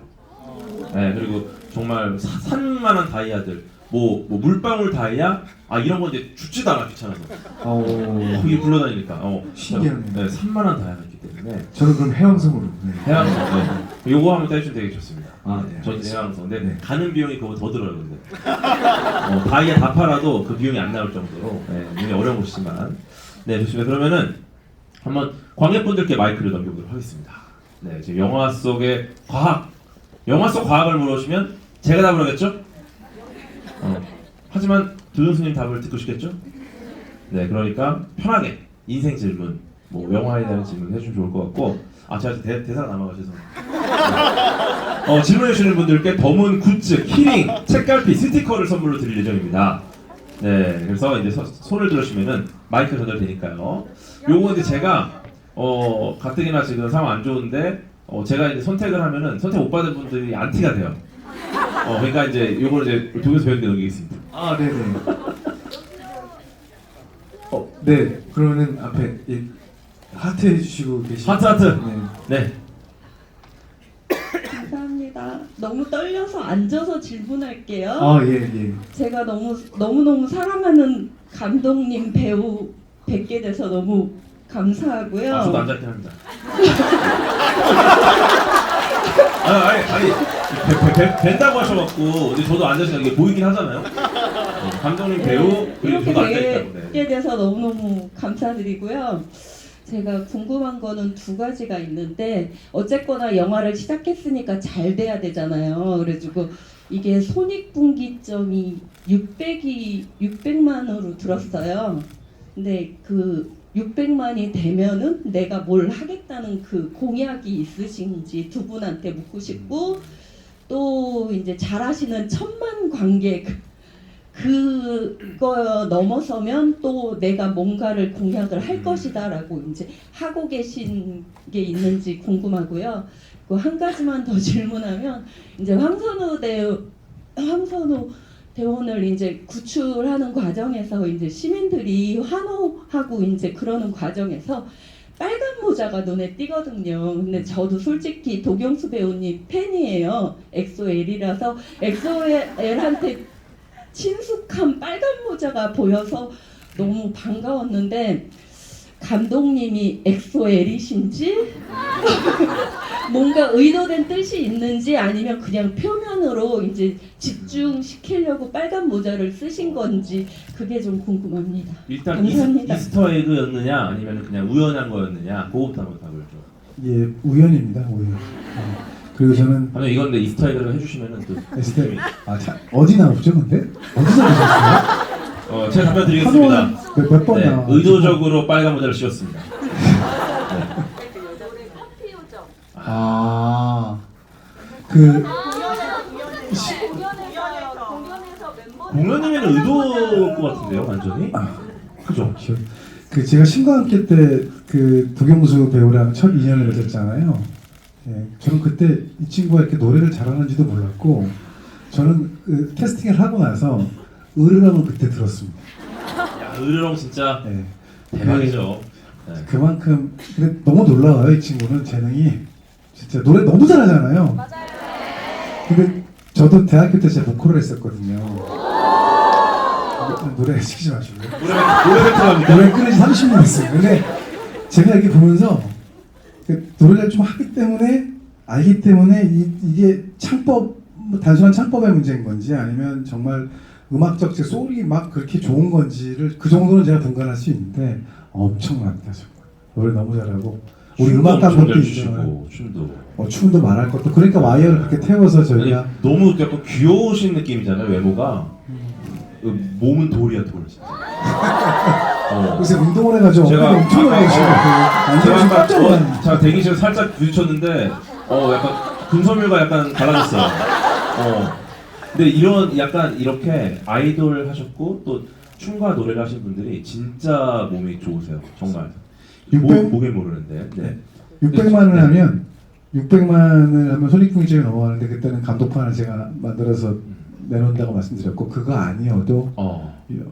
S1: 네, 그리고 정말 산만한 다이아들, 뭐 물방울 다이아, 이런 건 이제 죽지도 않아 귀찮아서. 거기 굴러다니니까.
S4: 신기하네요.
S1: 네, 산만한 다이아가 있기 때문에.
S4: 저는 그럼 해왕성으로. 네.
S1: 해왕성. 네. 요거 한번 떼주면 되게 좋습니다.
S4: 네.
S1: 저도 해왕성. 근데
S4: 네.
S1: 가는 비용이 그거 더 들어요, 근데. 다이아 다 팔아도 그 비용이 안 나올 정도로 굉장히 어려운 곳이지만. 네, 좋습니다. 그러면은 한번 관객분들께 마이크를 넘겨보도록 하겠습니다. 네, 지금 영화 속의 영화 속 과학을 물어보시면 제가 답을 하겠죠? 하지만 도윤수님 답을 듣고 싶겠죠? 네, 그러니까 편하게 인생 질문, 뭐 영화에 대한 질문 해주면 좋을 것 같고, 제가 대사가 남아가 죄송합니다. 질문해 주시는 분들께 더문 굿즈, 키링, 책갈피, 스티커를 선물로 드릴 예정입니다. 네, 그래서 이제 손을 들으시면은 마이크 전달되니까요. 요거 근데 제가 가뜩이나 지금 상황 안 좋은데 제가 이제 선택을 하면은 선택 못 받은 분들이 안티가 돼요. 그러니까 이제 요걸 이제 동영수 배우님께 넘기겠습니다.
S4: 네네. 네. 그러면은 앞에 하트 해주시고 계시죠?
S1: 하트.
S4: 네.
S1: 네.
S3: 감사합니다. 너무 떨려서 앉아서 질문할게요.
S4: 예.
S3: 제가 너무너무 사랑하는 감독님 배우 뵙게 돼서 너무 감사하고요.
S1: 저도 앉았긴 합니다. 아니 뵌다고 하셔갖고 근데 저도 앉아서 이게 보이긴 하잖아요. 감독님 배우 그리고
S3: 이렇게
S1: 저도 앉아있다고.
S3: 뵙게 돼서 너무너무 감사드리고요. 제가 궁금한 거는 두 가지가 있는데 어쨌거나 영화를 시작했으니까 잘 돼야 되잖아요. 그래가지고 이게 손익분기점이 600만으로 들었어요. 근데 그 600만이 되면은 내가 뭘 하겠다는 그 공약이 있으신지 두 분한테 묻고 싶고, 또 이제 잘하시는 1000만 관객 그거 넘어서면 또 내가 뭔가를 공약을 할 것이다라고 이제 하고 계신 게 있는지 궁금하고요. 그 한 가지만 더 질문하면 이제 황선우 대원을 이제 구출하는 과정에서 이제 시민들이 환호하고 이제 그러는 과정에서 빨간 모자가 눈에 띄거든요. 근데 저도 솔직히 도경수 배우님 팬이에요. 엑소엘이라서 엑소엘한테 친숙한 빨간 모자가 보여서 너무 반가웠는데 감독님이 엑소엘이신지 뭔가 의도된 뜻이 있는지 아니면 그냥 표면으로 이제 집중시키려고 빨간 모자를 쓰신 건지 그게 좀 궁금합니다.
S1: 일단
S3: 감사합니다.
S1: 이스터 에그였느냐 아니면 그냥 우연한 거였느냐 그거부터 한번 답을 좀.
S2: 예, 우연입니다. 우연. 그리고 저는
S1: 아니 이건 근데 이스터 에그를 해주시면은 또
S2: 에스테 어디 나오죠, 근데? 어디서 보셨어요?
S1: 제가 답변 드리겠습니다.
S2: 몇 번
S1: 네,
S2: 나와?
S1: 의도적으로 빨간 모자를 씌웠습니다. 공연이면 의도일 것 같은데요, 완전히. 그죠?
S2: 그 제가 신과 함께 때 그 도경수 배우랑 첫 인연을 맺었잖아요. 예, 저는 그때 이 친구가 이렇게 노래를 잘하는지도 몰랐고, 저는 그 캐스팅을 하고 나서 으르렁을 그때 들었습니다.
S1: 야, 의르렁 진짜
S2: 예,
S1: 대박이죠. 네.
S2: 그만큼 근데 너무 놀라워요. 이 친구는 재능이 진짜 노래 너무 잘하잖아요. 맞아요. 근데 저도 대학교 때 제가 보컬을 했었거든요. 노래 시키지 마시고요.
S1: 노래 배틀 합니까?
S2: 노래 끊은 지 30년 됐어요. 근데 제가 이렇게 보면서 노래를 좀 하기 때문에 알기 때문에 이게 창법, 뭐 단순한 창법의 문제인 건지 아니면 정말 음악적 제 소울이 막 그렇게 좋은 건지를 그 정도는 제가 분간할 수 있는데 엄청납니다. 정말 노래 너무 잘하고 우리 음악 감독도 있잖아요. 춤도 말할 것도. 그러니까 와이어를 그렇게 태워서 저희가
S1: 아니, 너무 약간 귀여우신 느낌이잖아요, 외모가. 몸은 돌이야, 돌. 진짜.
S2: 요새 운동을 해가지고
S1: 제가
S2: 엄청 올라가시고 완전 깜짝 놀랐네.
S1: 제가 대기실에 살짝 부딪혔는데 약간 금섬유가 약간 갈라졌어요. 근데 이런 약간 이렇게 아이돌 하셨고 또 춤과 노래를 하신 분들이 진짜 몸이 좋으세요. 정말.
S2: 600?
S1: 목에 모르는데. 네.
S2: 600만을
S1: 네.
S2: 하면 600만을 하면 손익분기점이 넘어가는데 그때는 감독판을 제가 만들어서 내놓는다고 말씀드렸고 그거 아니어도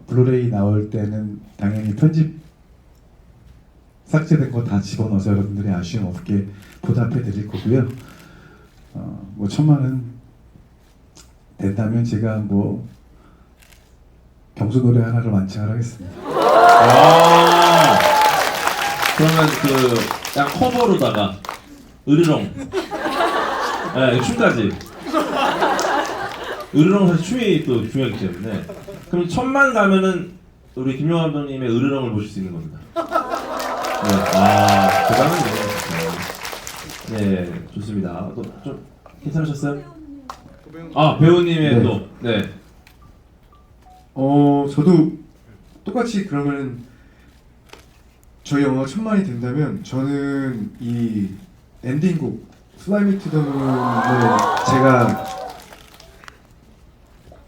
S2: 블루레이 나올 때는 당연히 편집 삭제된 거 다 집어넣어서 여러분들이 아쉬움 없게 보답해 드릴 거고요. 뭐 1000만은 된다면 제가 뭐 경수 노래 하나를 완창을 하겠습니다.
S1: 아, 그러면 그 약간 커버로다가 으르렁, 네, 춤까지. 으르렁 사실 춤이 또 중요하기 때문에 그럼 1000만 가면은 우리 김용환 감독님의 으르렁을 보실 수 있는 겁니다. 네, 아, 대단한 네, 좋습니다. 또 좀 괜찮으셨어요? 아, 배우님의
S2: 네.
S1: 또, 네.
S4: 저도 똑같이 그러면 저희 영화가 1000만이 된다면 저는 이 엔딩곡 Fly Me to the Moon을 제가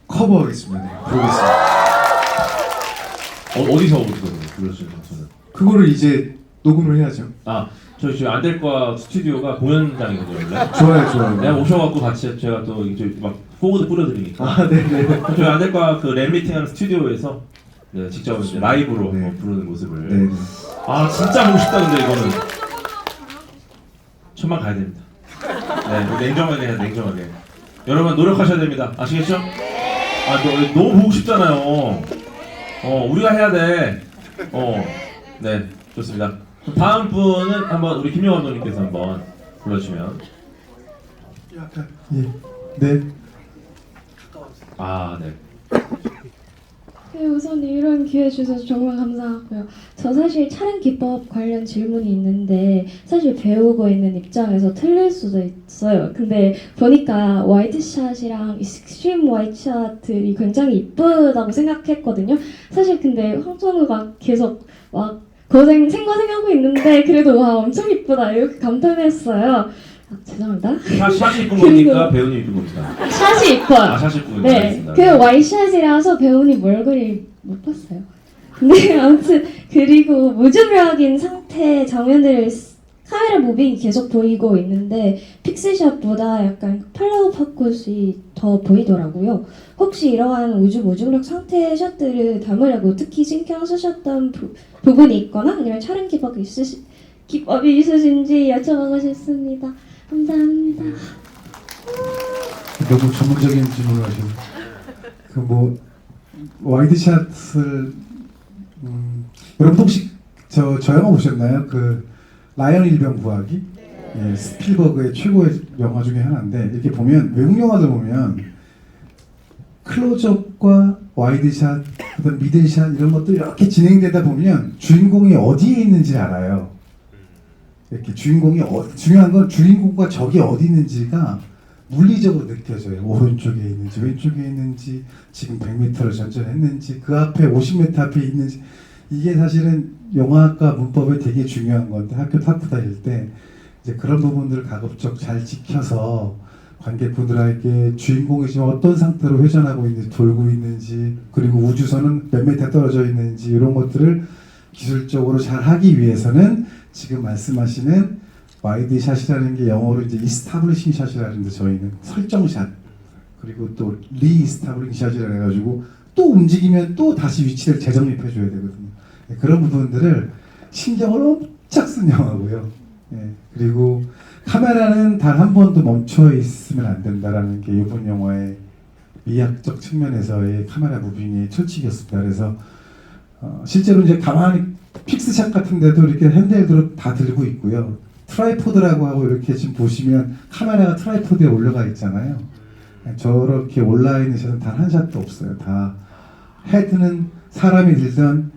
S4: 커버하겠습니다. 네, 부르겠습니다.
S1: 어디서 부르시는 가수는?
S4: 그거를 이제 녹음을 해야죠.
S1: 아, 저희 지금 안될과 스튜디오가 공연장이거든요, 원래.
S4: 좋아요.
S1: 네, 오셔갖고 같이 제가 또 이제 막 포고도 뿌려드리니까.
S4: 아, 네네.
S1: 저희 안될과 그 랩미팅하는 스튜디오에서 네, 직접 이제 라이브로
S4: 네.
S1: 부르는 모습을.
S4: 네네.
S1: 아, 진짜 보고 싶다 근데 이거는. 1000만 가야 됩니다. 네, 냉정하게 해야 냉정하게. 여러분 노력하셔야 됩니다. 아시겠죠? 아, 너무 보고 싶잖아요. 우리가 해야 돼. 네, 좋습니다. 그럼 다음 분은 한번 우리 김용환 감독님께서 한번 불러주시면.
S2: 예. 네.
S1: 아, 네.
S5: 네, 우선 이런 기회 주셔서 정말 감사하고요. 저 사실 촬영 기법 관련 질문이 있는데 사실 배우고 있는 입장에서 틀릴 수도 있어요. 근데 보니까 와이드샷이랑 익스트림 와이드샷이 굉장히 이쁘다고 생각했거든요. 사실 근데 황선우가 계속 막 생고생하고 있는데 그래도 와 엄청 이쁘다 이렇게 감탄했어요. 아, 죄송합니다.
S1: 샷이 이쁜 겁니까? 배우님 이쁜 겁니까?
S5: 샷이 이뻐요.
S1: 아, 샷이 이쁜 겁니다.
S5: 네,
S1: 알겠습니다.
S5: 그 와이샷이라서 배우님 얼굴이 못 봤어요. 근데 아무튼 그리고 무중력인 상태 장면들을 카메라 무빙이 계속 보이고 있는데 픽스샷보다 약간 팔로우 팝굿이 더 보이더라고요. 혹시 이러한 우주 무중력 상태 샷들을 담으려고 특히 신경 쓰셨던 부분이 있거나 아니면 촬영 기법이 있으신지 여쭤보고 싶습니다. 감사합니다.
S2: 너무 전문적인 질문을 하시고 그뭐 와이드샷을 여러분 혹시 저 영화 보셨나요? 그 라이언 일병 구하기? 예, 스필버그의 최고의 영화 중에 하나인데 이렇게 보면 외국 영화들 보면 클로즈업과 와이드샷, 그다음 미들샷 이런 것들 이렇게 진행되다 보면 주인공이 어디에 있는지 알아요. 이렇게 주인공이 중요한 건 주인공과 적이 어디 있는지가 물리적으로 느껴져요. 오른쪽에 있는지 왼쪽에 있는지 지금 100m를 전전했는지 그 앞에 50m 앞에 있는지 이게 사실은 영화과 문법에 되게 중요한 건데 학교 다닐 때 이제 그런 부분들을 가급적 잘 지켜서 관객분들에게 주인공이 지금 어떤 상태로 회전하고 있는지 돌고 있는지 그리고 우주선은 몇 미터 떨어져 있는지 이런 것들을 기술적으로 잘 하기 위해서는 지금 말씀하시는 와이드샷이라는 게 영어로 이제 이스타블리싱 샷이라는데 저희는 설정샷 그리고 또 리이스타블리싱 샷이라 해가지고 또 움직이면 또 다시 위치를 재정립해 줘야 되거든요. 그런 부분들을 신경을 엄청 쓴 영화고요. 예, 그리고 카메라는 단 한 번도 멈춰 있으면 안 된다라는 게 이번 영화의 미학적 측면에서의 카메라 무빙의 철칙이었습니다. 그래서 실제로 이제 가만히 픽스샷 같은데도 이렇게 핸들들을 다 들고 있고요. 트라이포드라고 하고 이렇게 지금 보시면 카메라가 트라이포드에 올라가 있잖아요. 저렇게 온라인 샷은 단 한 샷도 없어요. 다 헤드는 사람이 들던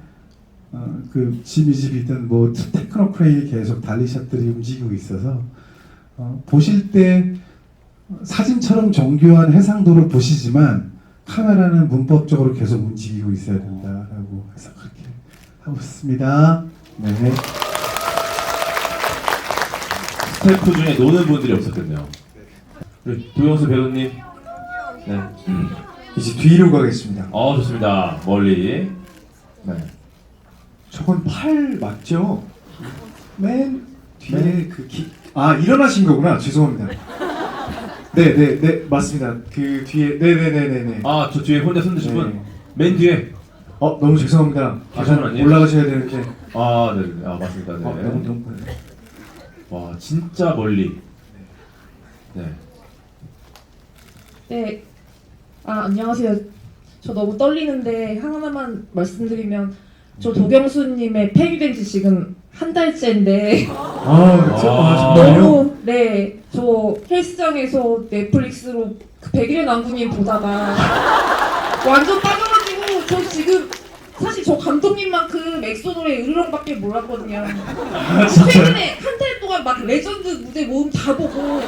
S2: 그 지미집이든 뭐 테크노크레인이 계속 달리샷들이 움직이고 있어서 보실 때 사진처럼 정교한 해상도를 보시지만 카메라는 문법적으로 계속 움직이고 있어야 된다라고 해서 그렇게 하고 있습니다. 네.
S1: 스태프 중에 노는 분들이 없었겠네요. 우리 도영수 배우님. 네.
S4: 이제 뒤로 가겠습니다.
S1: 좋습니다. 멀리.
S4: 네. 저건 팔 맞죠? 맨 뒤에 일어나신 거구나. 죄송합니다. 네, 맞습니다. 그 뒤에, 네네네네네.
S1: 저 뒤에 혼자 손 드신 분? 맨 뒤에.
S4: 너무 죄송합니다.
S1: 저는 아니에요.
S4: 올라가셔야 되는데.
S1: 네. 맞습니다. 네.
S4: 너무.
S1: 와, 진짜 멀리. 네.
S6: 네. 안녕하세요. 저 너무 떨리는데 하나만 말씀드리면 저 도경수님의 팬이 지 지금 한 달째인데
S4: 정말요?
S6: 너무 저 헬스장에서 넷플릭스로 그 백일의 남궁님 보다가 완전 빠져가지고 저 지금 사실 저 감독님만큼 엑소 노래 으르렁밖에 몰랐거든요. 최근에 한 달 동안 막 레전드 무대 모음 다 보고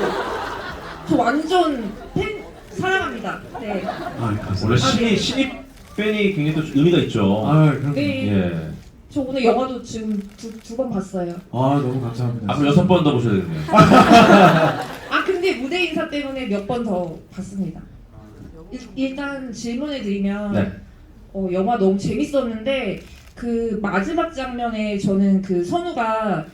S6: 저 완전 팬 사랑합니다. 네.
S1: 원래 신입 팬이 굉장히 또 의미가 있죠.
S4: 그럼.
S6: 네.
S1: 예.
S6: 저 오늘 영화도 지금 두 번 봤어요.
S4: 너무 감사합니다.
S1: 앞으로 6번 더 보셔야 되겠네요.
S6: 근데 무대 인사 때문에 몇 번 더 봤습니다. 일단 질문을 드리면
S1: 네.
S6: 영화 너무 재밌었는데 그 마지막 장면에 저는 그 선우가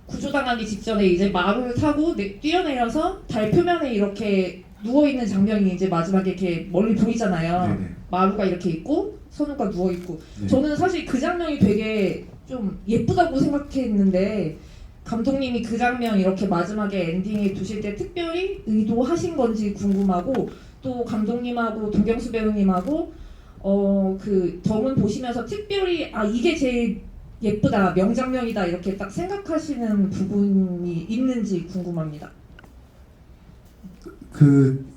S6: 구조당하기 직전에 이제 마루를 타고 뛰어내려서 달 표면에 이렇게 누워 있는 장면이 이제 마지막에 이렇게 멀리 보이잖아요.
S4: 네네.
S6: 마루가 이렇게 있고 선우가 누워 있고.
S4: 네.
S6: 저는 사실 그 장면이 되게 좀 예쁘다고 생각했는데 감독님이 그 장면 이렇게 마지막에 엔딩에 두실 때 특별히 의도하신 건지 궁금하고, 또 감독님하고 도경수 배우님하고 그 덤은 보시면서 특별히 이게 제일 예쁘다, 명장면이다 이렇게 딱 생각하시는 부분이 있는지 궁금합니다.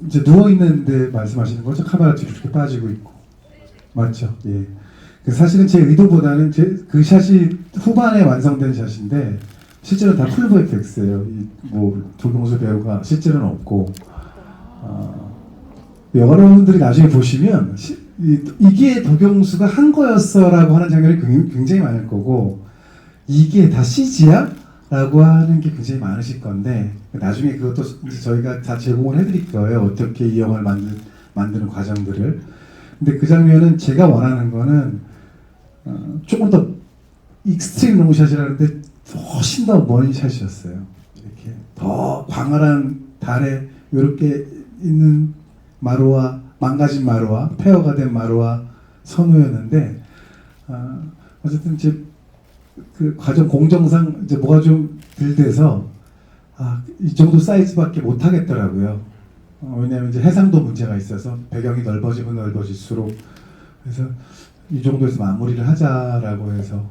S2: 이제 누워 있는데 말씀하시는 거죠? 카메라 뒤로 이렇게 빠지고 있고, 맞죠? 예. 사실은 제 의도보다는 그 샷이 후반에 완성된 샷인데 실제로 다 풀 VFX예요. 도경수 배우가 실제로는 없고, 여러분들이 나중에 보시면 이게 도경수가 한 거였어라고 하는 장면이 굉장히 많을 거고, 이게 다 CG야? 라고 하는 게 굉장히 많으실 건데, 나중에 그것도 이제 저희가 다 제공을 해드릴 거예요. 어떻게 이 영화를 만드는 과정들을. 근데 그 장면은 제가 원하는 거는 조금 더 익스트림 롱샷이라는데 훨씬 더 먼 샷이었어요. 이렇게 더 광활한 달에 이렇게 있는 마루와 망가진 마루와 폐허가 된 마루와 선우였는데, 어쨌든 이제 그 과정 공정상 이제 뭐가 좀 덜 돼서 이 정도 사이즈밖에 못 하겠더라고요. 왜냐하면 이제 해상도 문제가 있어서 배경이 넓어지면 넓어질수록, 그래서 이 정도에서 마무리를 하자라고 해서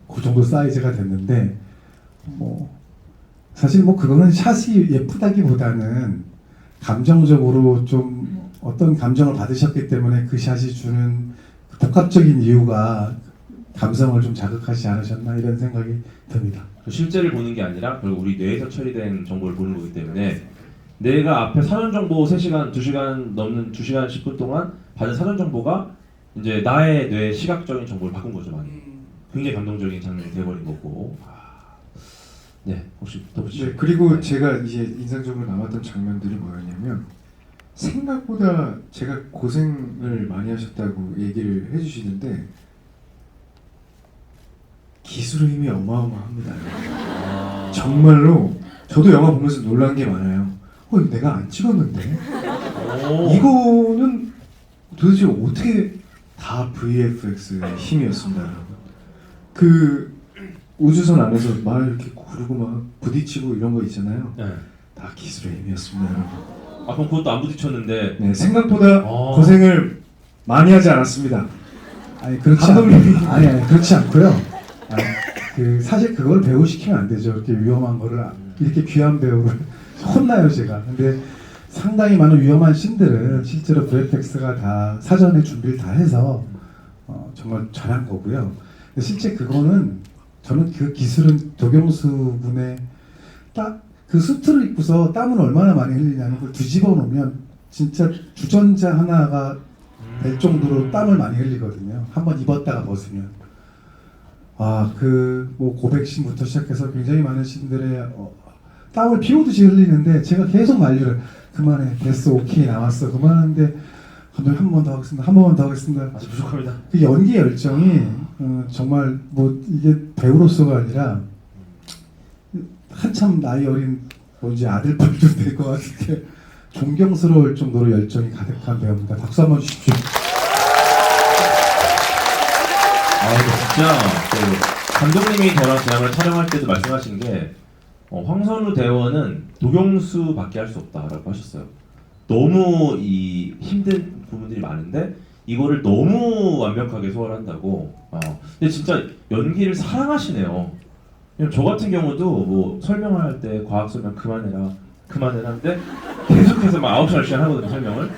S2: 그 정도 사이즈가 됐는데, 사실 그거는 샷이 예쁘다기보다는 감정적으로 좀 어떤 감정을 받으셨기 때문에 그 샷이 주는 복합적인 이유가 감성을 좀 자극하지 않으셨나 이런 생각이 듭니다.
S1: 실제를 보는 게 아니라 결국 우리 뇌에서 처리된 정보를 보는 거기 때문에, 내가 앞에 사전 정보 3시간, 2시간 넘는 2시간 10분 동안 받은 사전 정보가 이제 나의 뇌 시각적인 정보를 바꾼 거죠, 많이. 굉장히 감동적인 장면이 돼버린 거고. 네, 혹시 더 보시죠.
S4: 네, 그리고 제가 이제 인상적으로 남았던 장면들이 뭐였냐면, 생각보다 제가 고생을 많이 하셨다고 얘기를 해주시는데 기술의 힘이 어마어마합니다. 정말로 저도 영화 보면서 놀란 게 많아요. 이거 내가 안 찍었는데? 이거는 도대체 어떻게 다 VFX의 힘이었습니다, 여러분. 그 우주선 안에서 말 이렇게 구르고 막 부딪히고 이런 거 있잖아요.
S1: 네.
S4: 다 기술의 힘이었습니다, 여러분.
S1: 그럼 그것도 안 부딪혔는데.
S4: 네, 생각보다 고생을 많이 하지 않았습니다.
S2: 그렇지 않고요. 사실 그걸 배우시키면 안 되죠. 이렇게 위험한 거를, 이렇게 귀한 배우를 혼나요, 제가. 근데 상당히 많은 위험한 씬들은 실제로 VFX가 다 사전에 준비를 다 해서 정말 잘한 거고요. 근데 실제 그거는, 저는 그 기술은 도경수 군의 딱 그 수트를 입고서 땀을 얼마나 많이 흘리냐면, 그걸 뒤집어 놓으면 진짜 주전자 하나가 될 정도로 땀을 많이 흘리거든요. 한번 입었다가 벗으면. 고백신부터 시작해서 굉장히 많은 신들의 땀을 피 오듯이 흘리는데 제가 계속 만류를 그만해 됐어 오케이 나왔어 그만하는데 감독님 한 번 더 하겠습니다 한 번만 더 하겠습니다.
S1: 아직 부족합니다.
S2: 그 연기 열정이 정말 뭐 이게 배우로서가 아니라 한참 나이 어린 뭐 이제 아들뻘도 될 것 같은데 존경스러울 정도로 열정이 가득한 배우입니다. 박수 한번 주십시오.
S1: 아 이거 진짜 그 감독님이 저랑 지난번에 촬영할 때도 말씀하신 게 황선우 대원은 도경수밖에 할 수 없다라고 하셨어요. 너무 이 힘든 부분들이 많은데 이거를 너무 완벽하게 소화한다고. 근데 진짜 연기를 사랑하시네요. 왜냐면 저 같은 경우도 뭐 설명할 때 과학 설명 그만해라 하는데 계속해서 막 9시간 10시간 하거든요 설명을.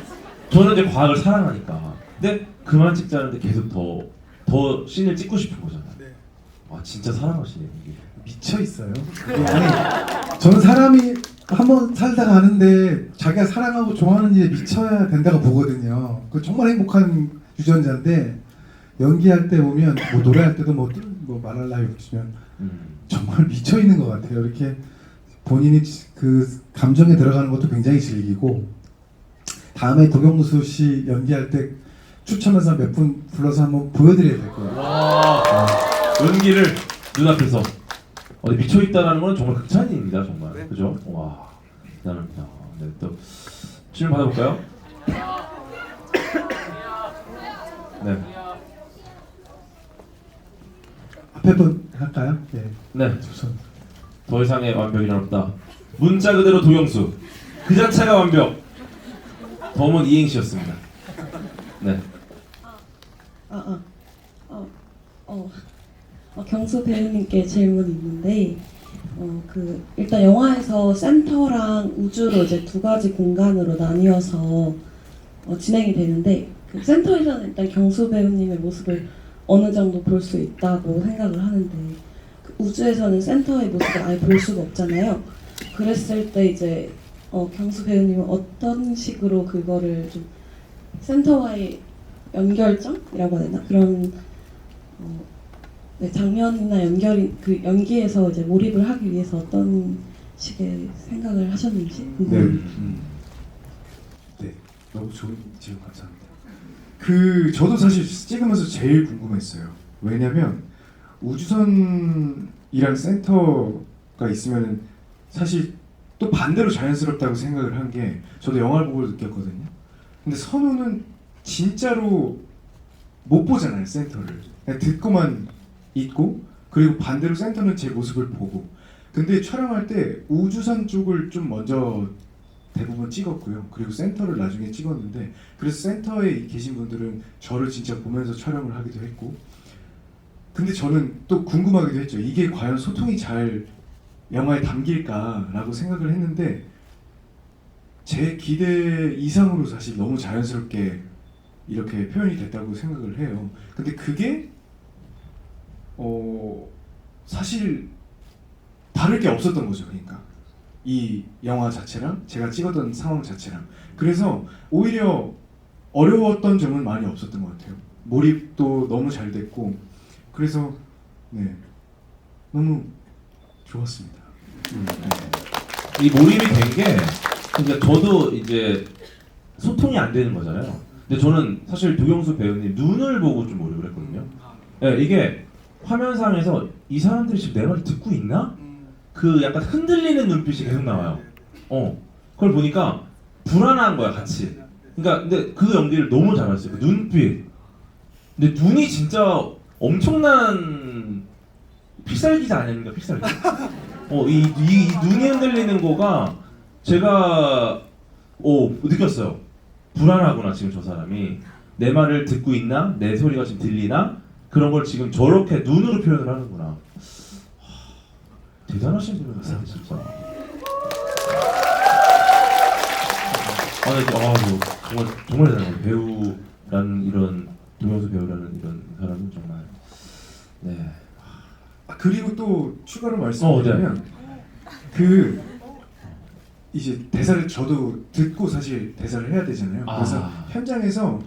S1: 저는 이제 과학을 사랑하니까. 근데 그만 찍자는데 계속 더 씬을 찍고 싶은 거잖아요. 아 진짜 사랑하시네요 이게.
S2: 미쳐 있어요. 아니 저는 사람이 한번 살다가 아는데 자기가 사랑하고 좋아하는 일에 미쳐야 된다고 보거든요. 그 정말 행복한 유전자인데 연기할 때 보면 뭐 노래할 때도 뭐 말할 나위 없으면 정말 미쳐 있는 것 같아요. 이렇게 본인이 그 감정에 들어가는 것도 굉장히 즐기고 다음에 도경수 씨 연기할 때 추천해서 몇 분 불러서 한번 보여드려야 될 거예요.
S1: 와 연기를 눈앞에서 미쳐 있다라는 건 정말 극찬입니다 정말. 그죠? 와 대단합니다. 네, 또 질문 받아볼까요? 네.
S2: 앞에 분 할까요? 네.
S1: 네.
S2: 우선.
S1: 더 이상의 완벽이란 없다. 문자 그대로 도경수. 그 자체가 완벽. 덤은 이행시였습니다. 네.
S3: 경수 배우님께 질문이 있는데, 일단 영화에서 센터랑 우주로 이제 두 가지 공간으로 나뉘어서 진행이 되는데, 그 센터에서는 일단 경수 배우님의 모습을 어느 정도 볼 수 있다고 생각을 하는데, 그 우주에서는 센터의 모습을 아예 볼 수가 없잖아요. 그랬을 때 이제 경수 배우님은 어떤 식으로 그거를 좀 센터와의 연결점이라고 해야 되나? 그런 네, 장면이나 그 연기에서 이제 몰입을 하기 위해서 어떤 식의 생각을 하셨는지
S4: 네.
S3: 궁금합니다.
S4: 네, 너무 좋은 질문 감사합니다. 저도 사실 찍으면서 제일 궁금했어요. 왜냐면 우주선이랑 센터가 있으면은 사실 또 반대로 자연스럽다고 생각을 한 게 저도 영화를 보고 느꼈거든요. 근데 선우는 진짜로 못 보잖아요 센터를. 그냥 듣고만 있고 그리고 반대로 센터는 제 모습을 보고. 근데 촬영할 때 우주선 쪽을 좀 먼저 대부분 찍었고요. 그리고 센터를 나중에 찍었는데 그래서 센터에 계신 분들은 저를 진짜 보면서 촬영을 하기도 했고. 근데 저는 또 궁금하기도 했죠. 이게 과연 소통이 잘 영화에 담길까라고 생각을 했는데 제 기대 이상으로 사실 너무 자연스럽게 이렇게 표현이 됐다고 생각을 해요. 근데 그게 사실 다를 게 없었던 거죠. 그러니까 이 영화 자체랑 제가 찍었던 상황 자체랑. 그래서 오히려 어려웠던 점은 많이 없었던 것 같아요. 몰입도 너무 잘 됐고 그래서 네 너무 좋았습니다.
S1: 이 몰입이 된 게 그러니까 저도 이제 소통이 안 되는 거잖아요. 근데 저는 사실 도경수 배우님 눈을 보고 좀 몰입을 했거든요. 네, 이게 화면상에서 이 사람들이 지금 내 말을 듣고 있나? 그 약간 흔들리는 눈빛이 계속 나와요. 그걸 보니까 불안한 거야 같이. 그러니까 근데 그 연기를 너무 잘했어요. 그 눈빛. 근데 눈이 진짜 엄청난 필살기자 아닙니까? 필살기. 이 눈이 흔들리는 거가 제가 느꼈어요. 불안하구나 지금 저 사람이. 내 말을 듣고 있나? 내 소리가 지금 들리나? 그런 걸 지금 저렇게 눈으로 표현을 하는구나. 대단하신 분인 것 같아요 진짜. 정말 대단한 배우라는 이런 도경수 배우라는 이런 사람은 정말 네.
S4: 그리고 또 추가로 말씀드리면 이제 대사를 저도 듣고 사실 대사를 해야 되잖아요. 그래서 현장에서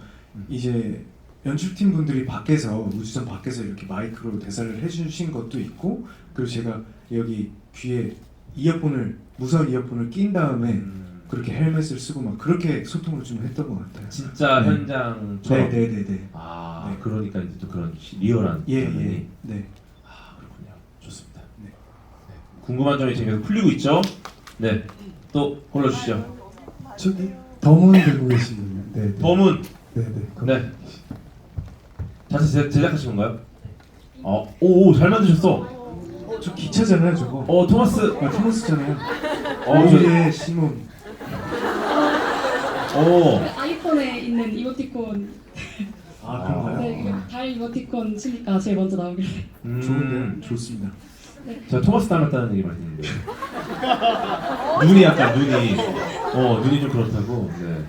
S4: 이제 연출팀 분들이 밖에서 우주선 밖에서 이렇게 마이크로 대사를 해주신 것도 있고 그리고 제가 여기 귀에 이어폰을 무선 이어폰을 낀 다음에 그렇게 헬멧을 쓰고 막 그렇게 소통을 좀 했던 것 같아요.
S1: 진짜
S4: 네.
S1: 현장처럼.
S4: 네네네네.
S1: 아,
S4: 네.
S1: 그러니까 이제 또 그런 리얼한
S4: 예
S1: 장면이.
S4: 예. 네.
S1: 아, 그렇군요. 좋습니다.
S4: 네.
S1: 네. 궁금한 점이 지금 계속 풀리고 있죠? 네. 또 골라주시죠.
S2: 저기 덤은 들고 계시군요. 네. 네.
S1: 범은.
S2: 네.
S1: 네. 자체 제작하신 건가요? 오, 잘 만드셨어.
S4: 저 기차잖아요 저거.
S1: 토마스.
S4: 아 토마스잖아요.
S1: 저,
S4: 오예 시몬.
S7: 아이폰에 있는 이모티콘,
S4: 아 그런가요?
S7: 네, 달 이모티콘 치니까 제일 먼저 나오길래.
S4: 좋은데요. 좋습니다.
S1: 제가 토마스 닮았다는 얘기 많이 듣는데. 눈이 약간 눈이 좀 그렇다고. 네.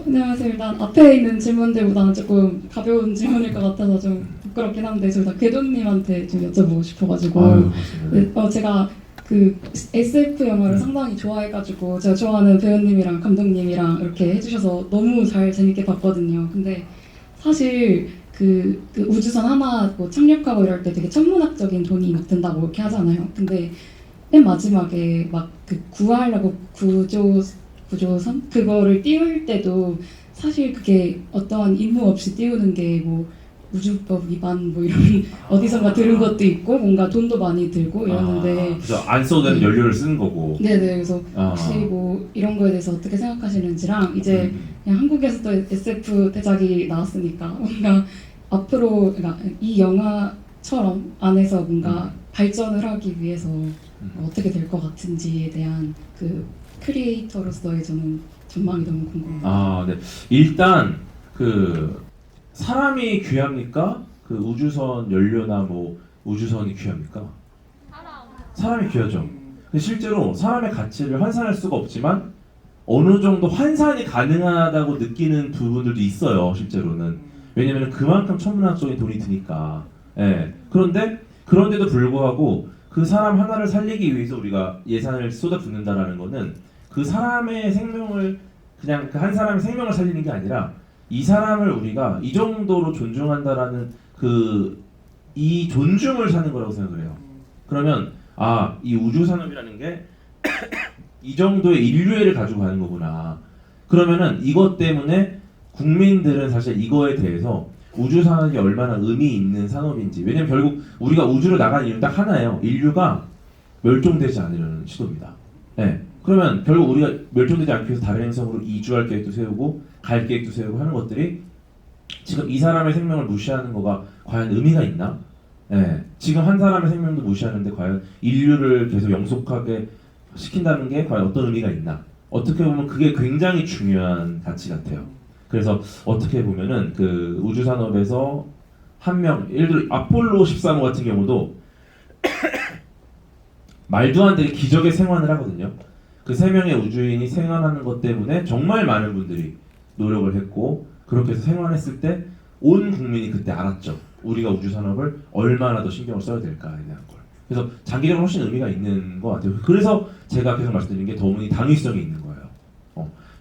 S7: 안녕하세요. 일단 앞에 있는 질문들보다는 조금 가벼운 질문일 것 같아서 좀 부끄럽긴 한데 저희가 궤도님한테 좀 여쭤보고 싶어가지고
S1: 아유,
S7: 네, 제가 그 SF 영화를 상당히 좋아해가지고 제가 좋아하는 배우님이랑 감독님이랑 이렇게 해주셔서 너무 잘 재밌게 봤거든요. 근데 사실 그 우주선 하나 뭐 착륙하고 이럴 때 되게 천문학적인 돈이 막 든다고 이렇게 하잖아요. 근데 맨 마지막에 막 그 구하려고 구조선 그거를 띄울 때도 사실 그게 어떠한 임무 없이 띄우는 게 뭐 우주법 위반 뭐 이런 어디선가 들은 것도 있고 뭔가 돈도 많이 들고 이러는데
S1: 그죠. 안 써도 되는 연료를 쓰는 거고.
S7: 네네 그래서
S1: 아.
S7: 혹시 뭐 이런 거에 대해서 어떻게 생각하시는지랑 이제 그냥 한국에서도 SF 대작이 나왔으니까 뭔가 앞으로 그러니까 이 영화처럼 안에서 뭔가 발전을 하기 위해서 어떻게 될 것 같은지에 대한 그 크리에이터로서의 저는 전망이 너무 궁금해요.
S1: 네. 일단 그 사람이 귀합니까? 그 우주선 연료나 뭐 우주선이 귀합니까? 사람이 귀하죠. 근데 실제로 사람의 가치를 환산할 수가 없지만 어느 정도 환산이 가능하다고 느끼는 부분들도 있어요. 실제로는. 왜냐면 그만큼 천문학적인 돈이 드니까. 예. 그런데도 불구하고 그 사람 하나를 살리기 위해서 우리가 예산을 쏟아붓는다라는 거는 그 사람의 생명을 그냥 그 한 사람의 생명을 살리는 게 아니라 이 사람을 우리가 이 정도로 존중한다라는 이 존중을 사는 거라고 생각을 해요. 그러면 이 우주 산업이라는 게 이 정도의 인류애를 가지고 가는 거구나. 그러면은 이것 때문에 국민들은 사실 이거에 대해서 우주 산업이 얼마나 의미 있는 산업인지. 왜냐면 결국 우리가 우주로 나가는 이유는 딱 하나예요. 인류가 멸종되지 않으려는 시도입니다. 네. 그러면 결국 우리가 멸종되지 않기 위해서 다른 행성으로 이주할 계획도 세우고 갈 계획도 세우고 하는 것들이 지금 이 사람의 생명을 무시하는 거가 과연 의미가 있나? 네. 지금 한 사람의 생명도 무시하는데 과연 인류를 계속 영속하게 시킨다는 게 과연 어떤 의미가 있나? 어떻게 보면 그게 굉장히 중요한 가치 같아요. 그래서 어떻게 보면은 그 우주 산업에서 한 명, 예를 들어 아폴로 13호 같은 경우도 말도 안 되게 기적의 생환을 하거든요. 그 3명의 우주인이 생환하는 것 때문에 정말 많은 분들이 노력을 했고 그렇게 해서 생환했을 때 온 국민이 그때 알았죠. 우리가 우주 산업을 얼마나 더 신경을 써야 될까에 대한 걸. 그래서 장기적으로 훨씬 의미가 있는 것 같아요. 그래서 제가 계속 말씀드린 게 더문이 당위성이 있는 거예요.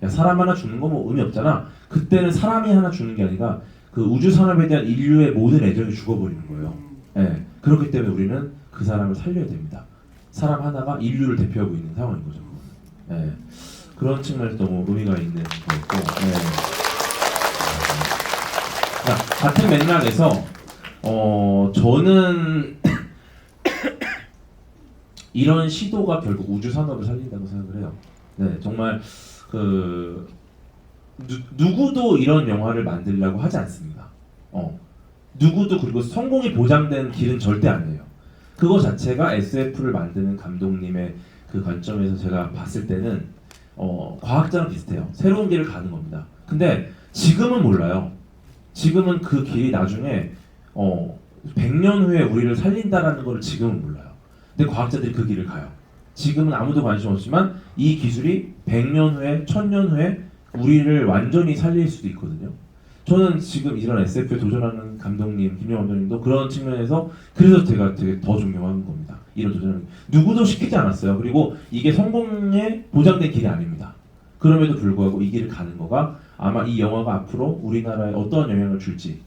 S1: 야, 사람 하나 죽는 거 뭐 의미 없잖아. 그때는 사람이 하나 죽는 게 아니라 그 우주 산업에 대한 인류의 모든 애정이 죽어버리는 거예요. 네. 그렇기 때문에 우리는 그 사람을 살려야 됩니다. 사람 하나가 인류를 대표하고 있는 상황인 거죠. 네. 그런 측면에서 너무 의미가 있는 거였고. 네. 자, 같은 맥락에서 저는 이런 시도가 결국 우주 산업을 살린다고 생각을 해요. 네, 정말 누구도 이런 영화를 만들려고 하지 않습니다. 누구도 그리고 성공이 보장된 길은 절대 아니에요. 그거 자체가 SF를 만드는 감독님의 그 관점에서 제가 봤을 때는 과학자랑 비슷해요. 새로운 길을 가는 겁니다. 근데 지금은 몰라요. 지금은 그 길이 나중에 100년 후에 우리를 살린다라는 걸 지금은 몰라요. 근데 과학자들이 그 길을 가요. 지금은 아무도 관심 없지만 이 기술이 100년 후에 1000년 후에 우리를 완전히 살릴 수도 있거든요. 저는 지금 이런 SF에 도전하는 감독님, 김영하 감독님도 그런 측면에서 그래서 제가 되게 더 존경하는 겁니다. 이런 도전을 누구도 시키지 않았어요. 그리고 이게 성공에 보장된 길이 아닙니다. 그럼에도 불구하고 이 길을 가는 거가 아마 이 영화가 앞으로 우리나라에 어떤 영향을 줄지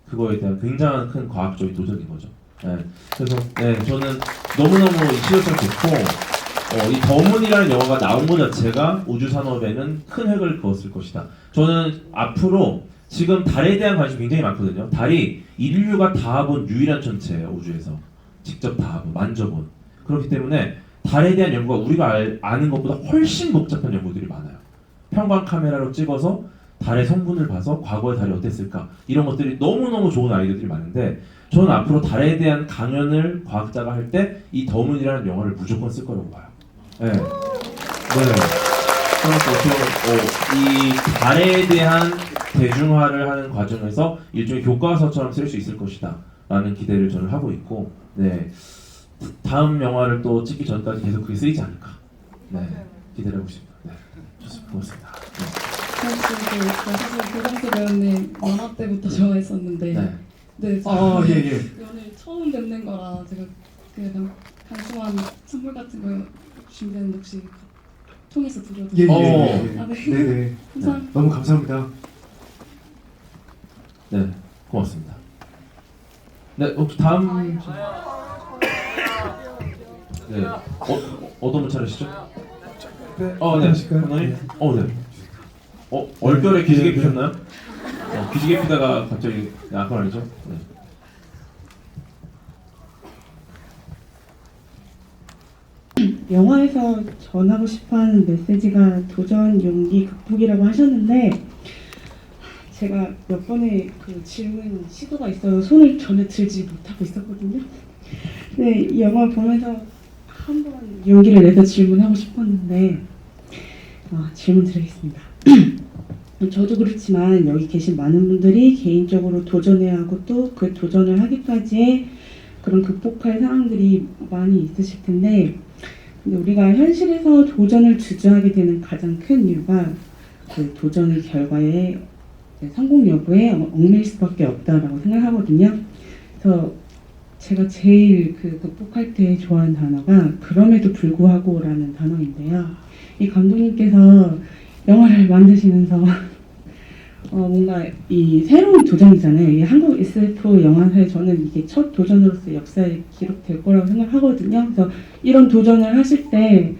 S1: 그거에 대한 굉장한 큰 과학적인 도전인 거죠. 네. 그래서 저는 너무너무 이 시도성 좋고 이 더문이라는 영화가 나온 것 자체가 우주 산업에는 큰 획을 그었을 것이다. 저는 앞으로 지금 달에 대한 관심이 굉장히 많거든요. 달이 인류가 닿아본 유일한 천체예요. 우주에서 직접 닿아본, 만져본. 그렇기 때문에 달에 대한 연구가 우리가 아는 것보다 훨씬 복잡한 연구들이 많아요. 평광 카메라로 찍어서 달의 성분을 봐서 과거의 달이 어땠을까, 이런 것들이 너무너무 좋은 아이디어들이 많은데, 저는 앞으로 달에 대한 강연을 과학자가 할 때 이 더문이라는 영화를 무조건 쓸 거라고 봐요. 네. 네. 이 달에 대한 대중화를 하는 과정에서 일종의 교과서처럼 쓸 수 있을 것이다 라는 기대를 저는 하고 있고, 네, 다음 영화를 또 찍기 전까지 계속 그게 쓰이지 않을까, 네, 기대를 하고 있습니다. 네, 좋습니다. 고맙습니다.
S7: 사실 고정수 배우님 만화 때부터 좋아했었는데
S1: 네.
S7: 네,
S4: 아, 예, 예.
S7: 오늘 처음 뵙는 거라 제가 그냥 간소한 선물 같은 거 준비했는데 혹시 통해서 드려도
S4: 예, 예,
S1: 어.
S4: 예.
S7: 아, 네.
S4: 네네.
S7: 감사합니다.
S4: 너무 감사합니다.
S1: 네, 고맙습니다. 네, 혹시 다음 네, 어떤 분 차례시죠?
S2: 네,
S1: 네,
S2: 하실까요?
S1: 감독님.
S2: 네.
S1: 네. 얼결에 기지개 피셨나요? 기지개 피다가 갑자기, 네, 그건 아니죠? 네.
S8: 영화에서 전하고 싶어하는 메시지가 도전, 용기, 극복이라고 하셨는데 제가 몇 번의 그 질문 시도가 있어서 손을 전혀 들지 못하고 있었거든요. 근데 이 영화 보면서 한번 용기를 내서 질문하고 싶었는데 질문 드리겠습니다. 저도 그렇지만 여기 계신 많은 분들이 개인적으로 도전해야 하고 또 그 도전을 하기까지의 그런 극복할 상황들이 많이 있으실 텐데, 근데 우리가 현실에서 도전을 주저하게 되는 가장 큰 이유가 그 도전의 결과에 성공 여부에 얽매일 수밖에 없다라고 생각하거든요. 그래서 제가 제일 그 극복할 때 좋아하는 단어가 그럼에도 불구하고라는 단어인데요. 이 감독님께서 영화를 만드시면서 뭔가 이 새로운 도전이잖아요. 이 한국 SF 영화사에 저는 이게 첫 도전으로서 역사에 기록될 거라고 생각하거든요. 그래서 이런 도전을 하실 때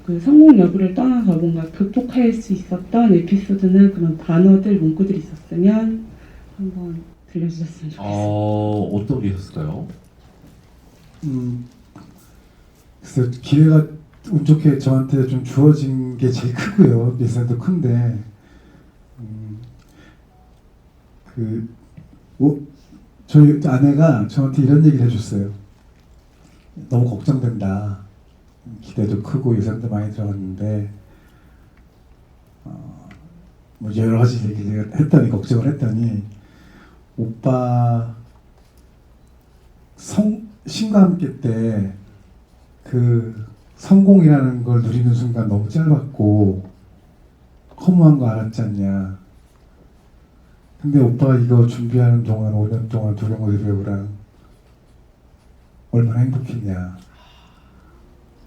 S8: 그 성공 여부를 떠나서 뭔가 극복할 수 있었던 에피소드나 그런 단어들, 문구들이 있었으면 한번 들려주셨으면 좋겠어요.
S1: 어떤 게 있었을까요?
S2: 그래서 기회가 운 좋게 저한테 좀 주어진 게 제일 크고요. 예산도 큰데 저희 아내가 저한테 이런 얘기를 해줬어요. 너무 걱정된다. 기대도 크고 예산도 많이 들어갔는데 뭐 여러 가지 얘기를 했더니, 걱정을 했더니, 오빠 신과 함께 때 그 성공이라는 걸 누리는 순간 너무 짧았고 허무한 거 알았지 않냐. 근데 오빠 이거 준비하는 동안 5년 동안 도경호대 배우랑 얼마나 행복했냐.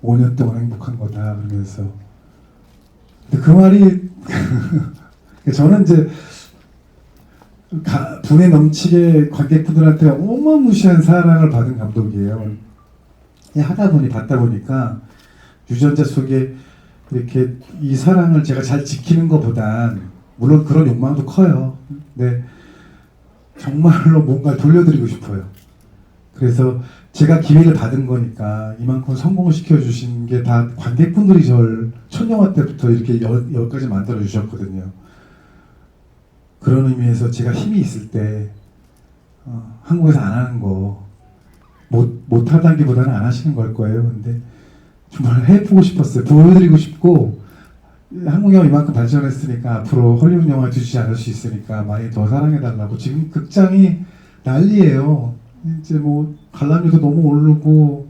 S2: 5년 동안 행복한 거다 그러면서. 근데 그 말이 저는 이제 분에 넘치게 관객분들한테 어마무시한 사랑을 받은 감독이에요. 하다 보니 받다 보니까 유전자 속에 이렇게 이 사랑을 제가 잘 지키는 것보단, 물론 그런 욕망도 커요. 근데 정말로 뭔가 돌려드리고 싶어요. 그래서 제가 기회를 받은 거니까 이만큼 성공을 시켜주신 게 다 관객분들이 저를 첫 영화 때부터 이렇게 여기까지 만들어 주셨거든요. 그런 의미에서 제가 힘이 있을 때 한국에서 안 하는 거 못하다기보다는 안 하시는 걸 거예요. 근데 정말 해보고 싶었어요. 보여드리고 싶고, 한국 영화 이만큼 발전했으니까 앞으로 헐리우드 영화 주지 않을 수 있으니까 많이 더 사랑해달라고. 지금 극장이 난리예요. 이제 뭐 관람료도 너무 오르고,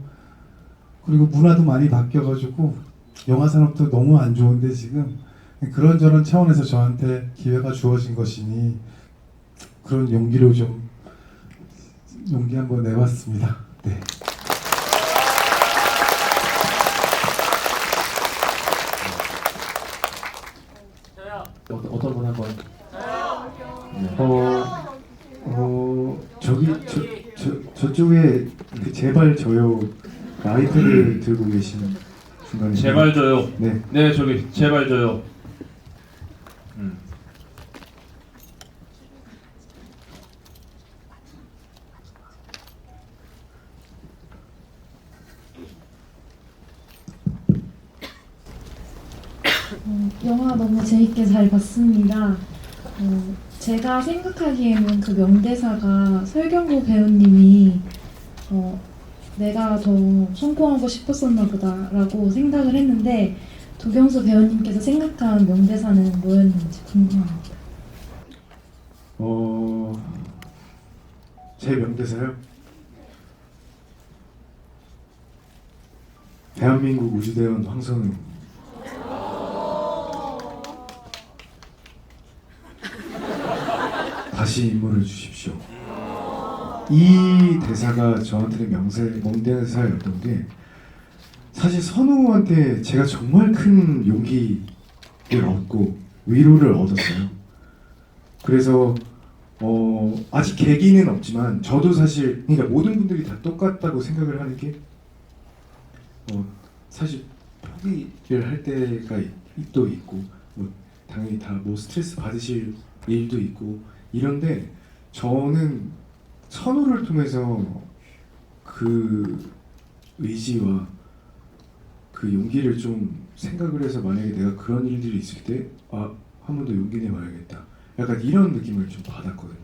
S2: 그리고 문화도 많이 바뀌어가지고 영화 산업도 너무 안 좋은데 지금 그런저런 차원에서 저한테 기회가 주어진 것이니 그런 용기로 좀 용기 한번 내봤습니다. 네.
S1: 어떤 분 한번?
S4: 저쪽에 그 제발 저요 라이트를 들고 계신 중간에
S1: 제발 줘요.
S4: 네.
S1: 네, 저기 제발 줘요.
S9: 영화 너무 재밌게 잘 봤습니다. 제가 생각하기에는 그 명대사가 설경구 배우님이 내가 더 성공하고 싶었었나 보다라고 생각을 했는데 도경수 배우님께서 생각한 명대사는 뭐였는지 궁금합니다.
S4: 제 명대사요? 대한민국 우주대원 황선우. 다시 임무를 주십시오. 이 대사가 저한테는 명대사였던 게 사실 선우한테 제가 정말 큰 용기를 얻고 위로를 얻었어요. 그래서 아직 계기는 없지만 저도 사실 그러니까 모든 분들이 다 똑같다고 생각을 하는 게 사실 포기를 할 때가 또 있고 뭐 당연히 다 뭐 스트레스 받으실 일도 있고 이런데 저는 선우를 통해서 그 의지와 그 용기를 좀 생각을 해서 만약에 내가 그런 일들이 있을 때 한 번 더 용기 내봐야겠다 약간 이런 느낌을 좀 받았거든요.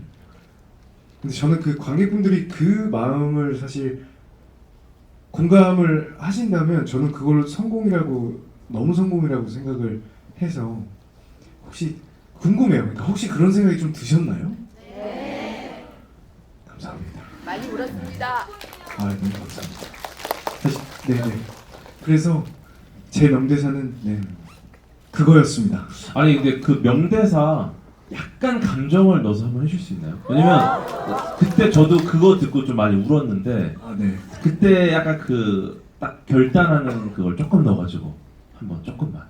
S4: 근데 저는 그 관객분들이 그 마음을 사실 공감을 하신다면 저는 그걸로 너무 성공이라고 생각을 해서 혹시 궁금해요. 그러니까 혹시 그런 생각이 좀 드셨나요? 네. 감사합니다.
S10: 많이 울었습니다.
S4: 너무 감사합니다. 사실 네네. 그래서 제 명대사는 그거였습니다.
S1: 아니 근데 그 명대사 약간 감정을 넣어서 한번 해줄 수 있나요? 왜냐면 그때 저도 그거 듣고 좀 많이 울었는데
S4: 네.
S1: 그때 약간 그 딱 결단하는 그걸 조금 넣어가지고 한번 조금만.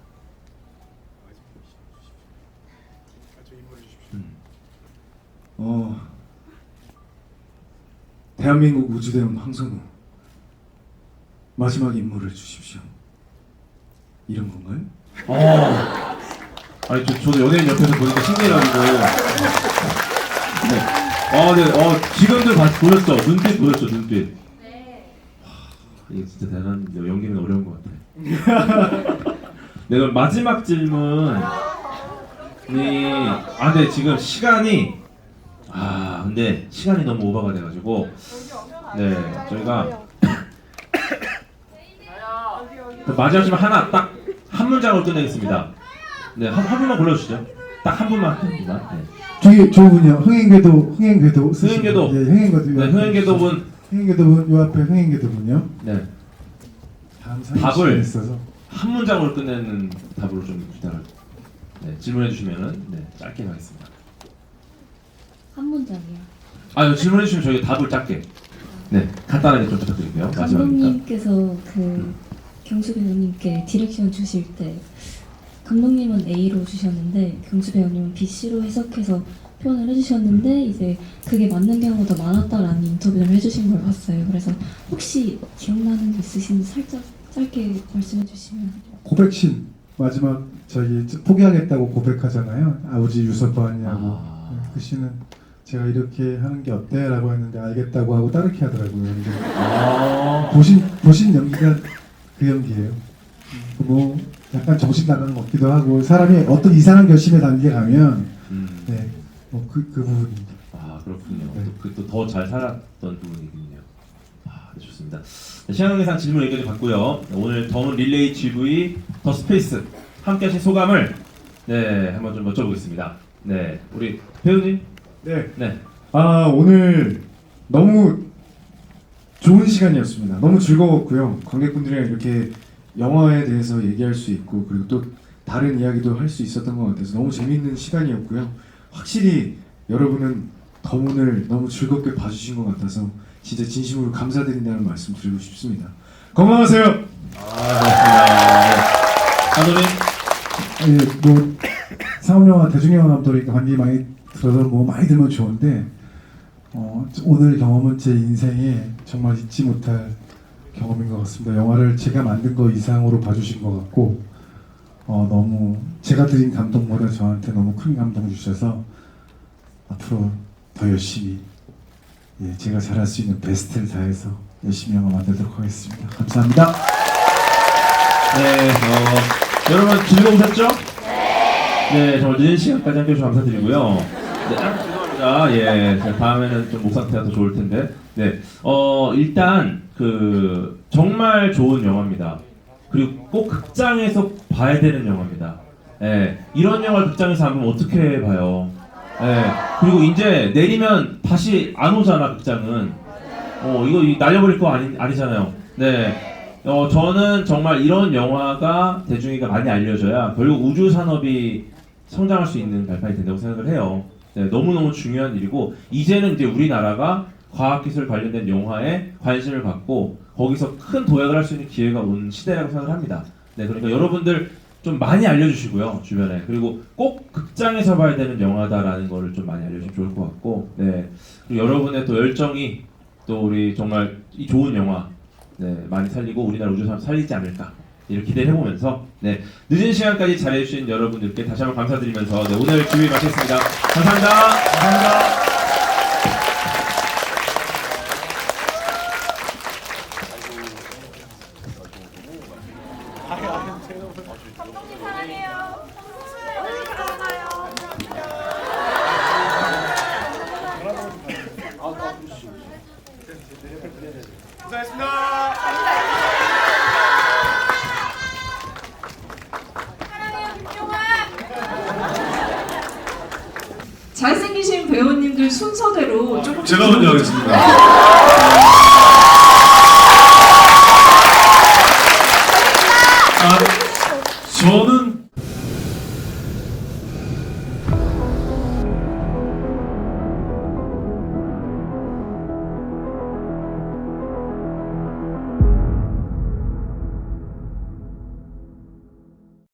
S4: 대한민국 우주대원 황선우 마지막 임무를 주십시오. 이런 건가요?
S1: 아니 저도 연예인 옆에서 보니까 신기해가지고. 네. 지금도 보셨죠? 눈빛 보셨죠? 눈빛. 네. 이게 진짜 대단한 연기는 어려운 것 같아. 네, 그럼 마지막 질문이 네 지금 시간이 근데 시간이 너무 오버가 돼가지고 저희가 마지막 질문 하나 딱 한 문장으로 끝내겠습니다. 네, 한 분만 골라주시죠. 딱 한 분만 합니다. 네.
S2: 저기 저분이요. 흥행궤도
S1: 흥행궤도.
S2: 예, 흥행궤도.
S1: 네, 흥행궤도분.
S2: 흥행궤도분 요 앞에 흥행궤도분요.
S1: 네.
S2: 다음
S1: 답을
S2: 있어서
S1: 한 문장으로 끝내는 답으로 좀 부탁을. 네, 질문해 주시면은 짧게 가겠습니다.
S5: 한 문장이요.
S1: 질문해 주시면 저희가 답을 짧게. 네, 간단하게 좀 부탁드릴게요. 마지막이니까.
S5: 감독님께서 경수 배우님께 디렉션 주실 때 감독님은 A로 주셨는데 경수 배우님은 BC로 해석해서 표현을 해주셨는데 이제 그게 맞는 경우가 더 많았다라는 인터뷰를 해주신 걸 봤어요. 그래서 혹시 기억나는 게 있으신지 살짝 짧게 말씀해 주시면.
S2: 고백신 마지막 저기 포기하겠다고 고백하잖아요. 아버지 유서방이하고 그 씬은 제가 이렇게 하는 게 어때? 라고 했는데 알겠다고 하고 따르게 하더라고요. 근데 보신 연기가 그 연기예요. 뭐 약간 정신 나가는 것 같기도 하고 사람이 어떤 이상한 결심에 단계에 가면 그 부분입니다.
S1: 그렇군요. 또 더 잘 살았던 부분이군요. 네, 좋습니다. 신한경상 질문 여기까지 받고요. 오늘 더운 릴레이 GV 더 스페이스 함께 하신 소감을 한번 좀 여쭤보겠습니다. 네, 우리 배우님.
S4: 네. 오늘 너무 좋은 시간이었습니다. 너무 즐거웠고요. 관객분들이랑 이렇게 영화에 대해서 얘기할 수 있고 그리고 또 다른 이야기도 할 수 있었던 것 같아서 너무 재밌는 시간이었고요. 확실히 여러분은 더문을 너무 즐겁게 봐주신 것 같아서 진짜 진심으로 감사드린다는 말씀 드리고 싶습니다. 건강하세요.
S1: 감독님.
S2: 뭐 상업영화 대중영화 감독이니까 관계 많이 들어서 뭐 많이 들면 좋은데 오늘 경험은 제 인생에 정말 잊지 못할 경험인 것 같습니다. 영화를 제가 만든 거 이상으로 봐주신 것 같고 너무 제가 드린 감동보다 저한테 너무 큰 감동 주셔서 앞으로 더 열심히 제가 잘할 수 있는 베스트를 다해서 열심히 영화 만들도록 하겠습니다. 감사합니다.
S1: 네, 여러분 즐거우셨죠? 네, 정말 늦은 시간까지 함께 해주셔서 감사드리고요. 네, 죄송합니다. 예, 다음에는 좀 목 상태가 더 좋을 텐데. 네, 일단 정말 좋은 영화입니다. 그리고 꼭 극장에서 봐야 되는 영화입니다. 예, 이런 영화를 극장에서 안 보면 어떻게 봐요? 예, 그리고 이제 내리면 다시 안 오잖아, 극장은. 이거 날려버릴 거 아니잖아요. 네. 저는 정말 이런 영화가 대중에게 많이 알려져야 결국 우주 산업이 성장할 수 있는 발판이 된다고 생각을 해요. 네, 너무너무 중요한 일이고, 이제는 이제 우리나라가 과학기술 관련된 영화에 관심을 갖고 거기서 큰 도약을 할 수 있는 기회가 온 시대라고 생각을 합니다. 네, 그러니까 여러분들 좀 많이 알려주시고요, 주변에. 그리고 꼭 극장에서 봐야 되는 영화다라는 거를 좀 많이 알려주시면 좋을 것 같고, 네. 그리고 여러분의 또 열정이 또 우리 정말 이 좋은 영화 많이 살리고 우리나라 우주산업 살리지 않을까 이렇게 기대를 해보면서 늦은 시간까지 잘해주신 여러분들께 다시 한번 감사드리면서 오늘 준비 마치겠습니다. 감사합니다. 감사합니다.
S10: 잘생기신 배우님들 순서대로 조금
S11: 제가 먼저 하겠습니다. 저는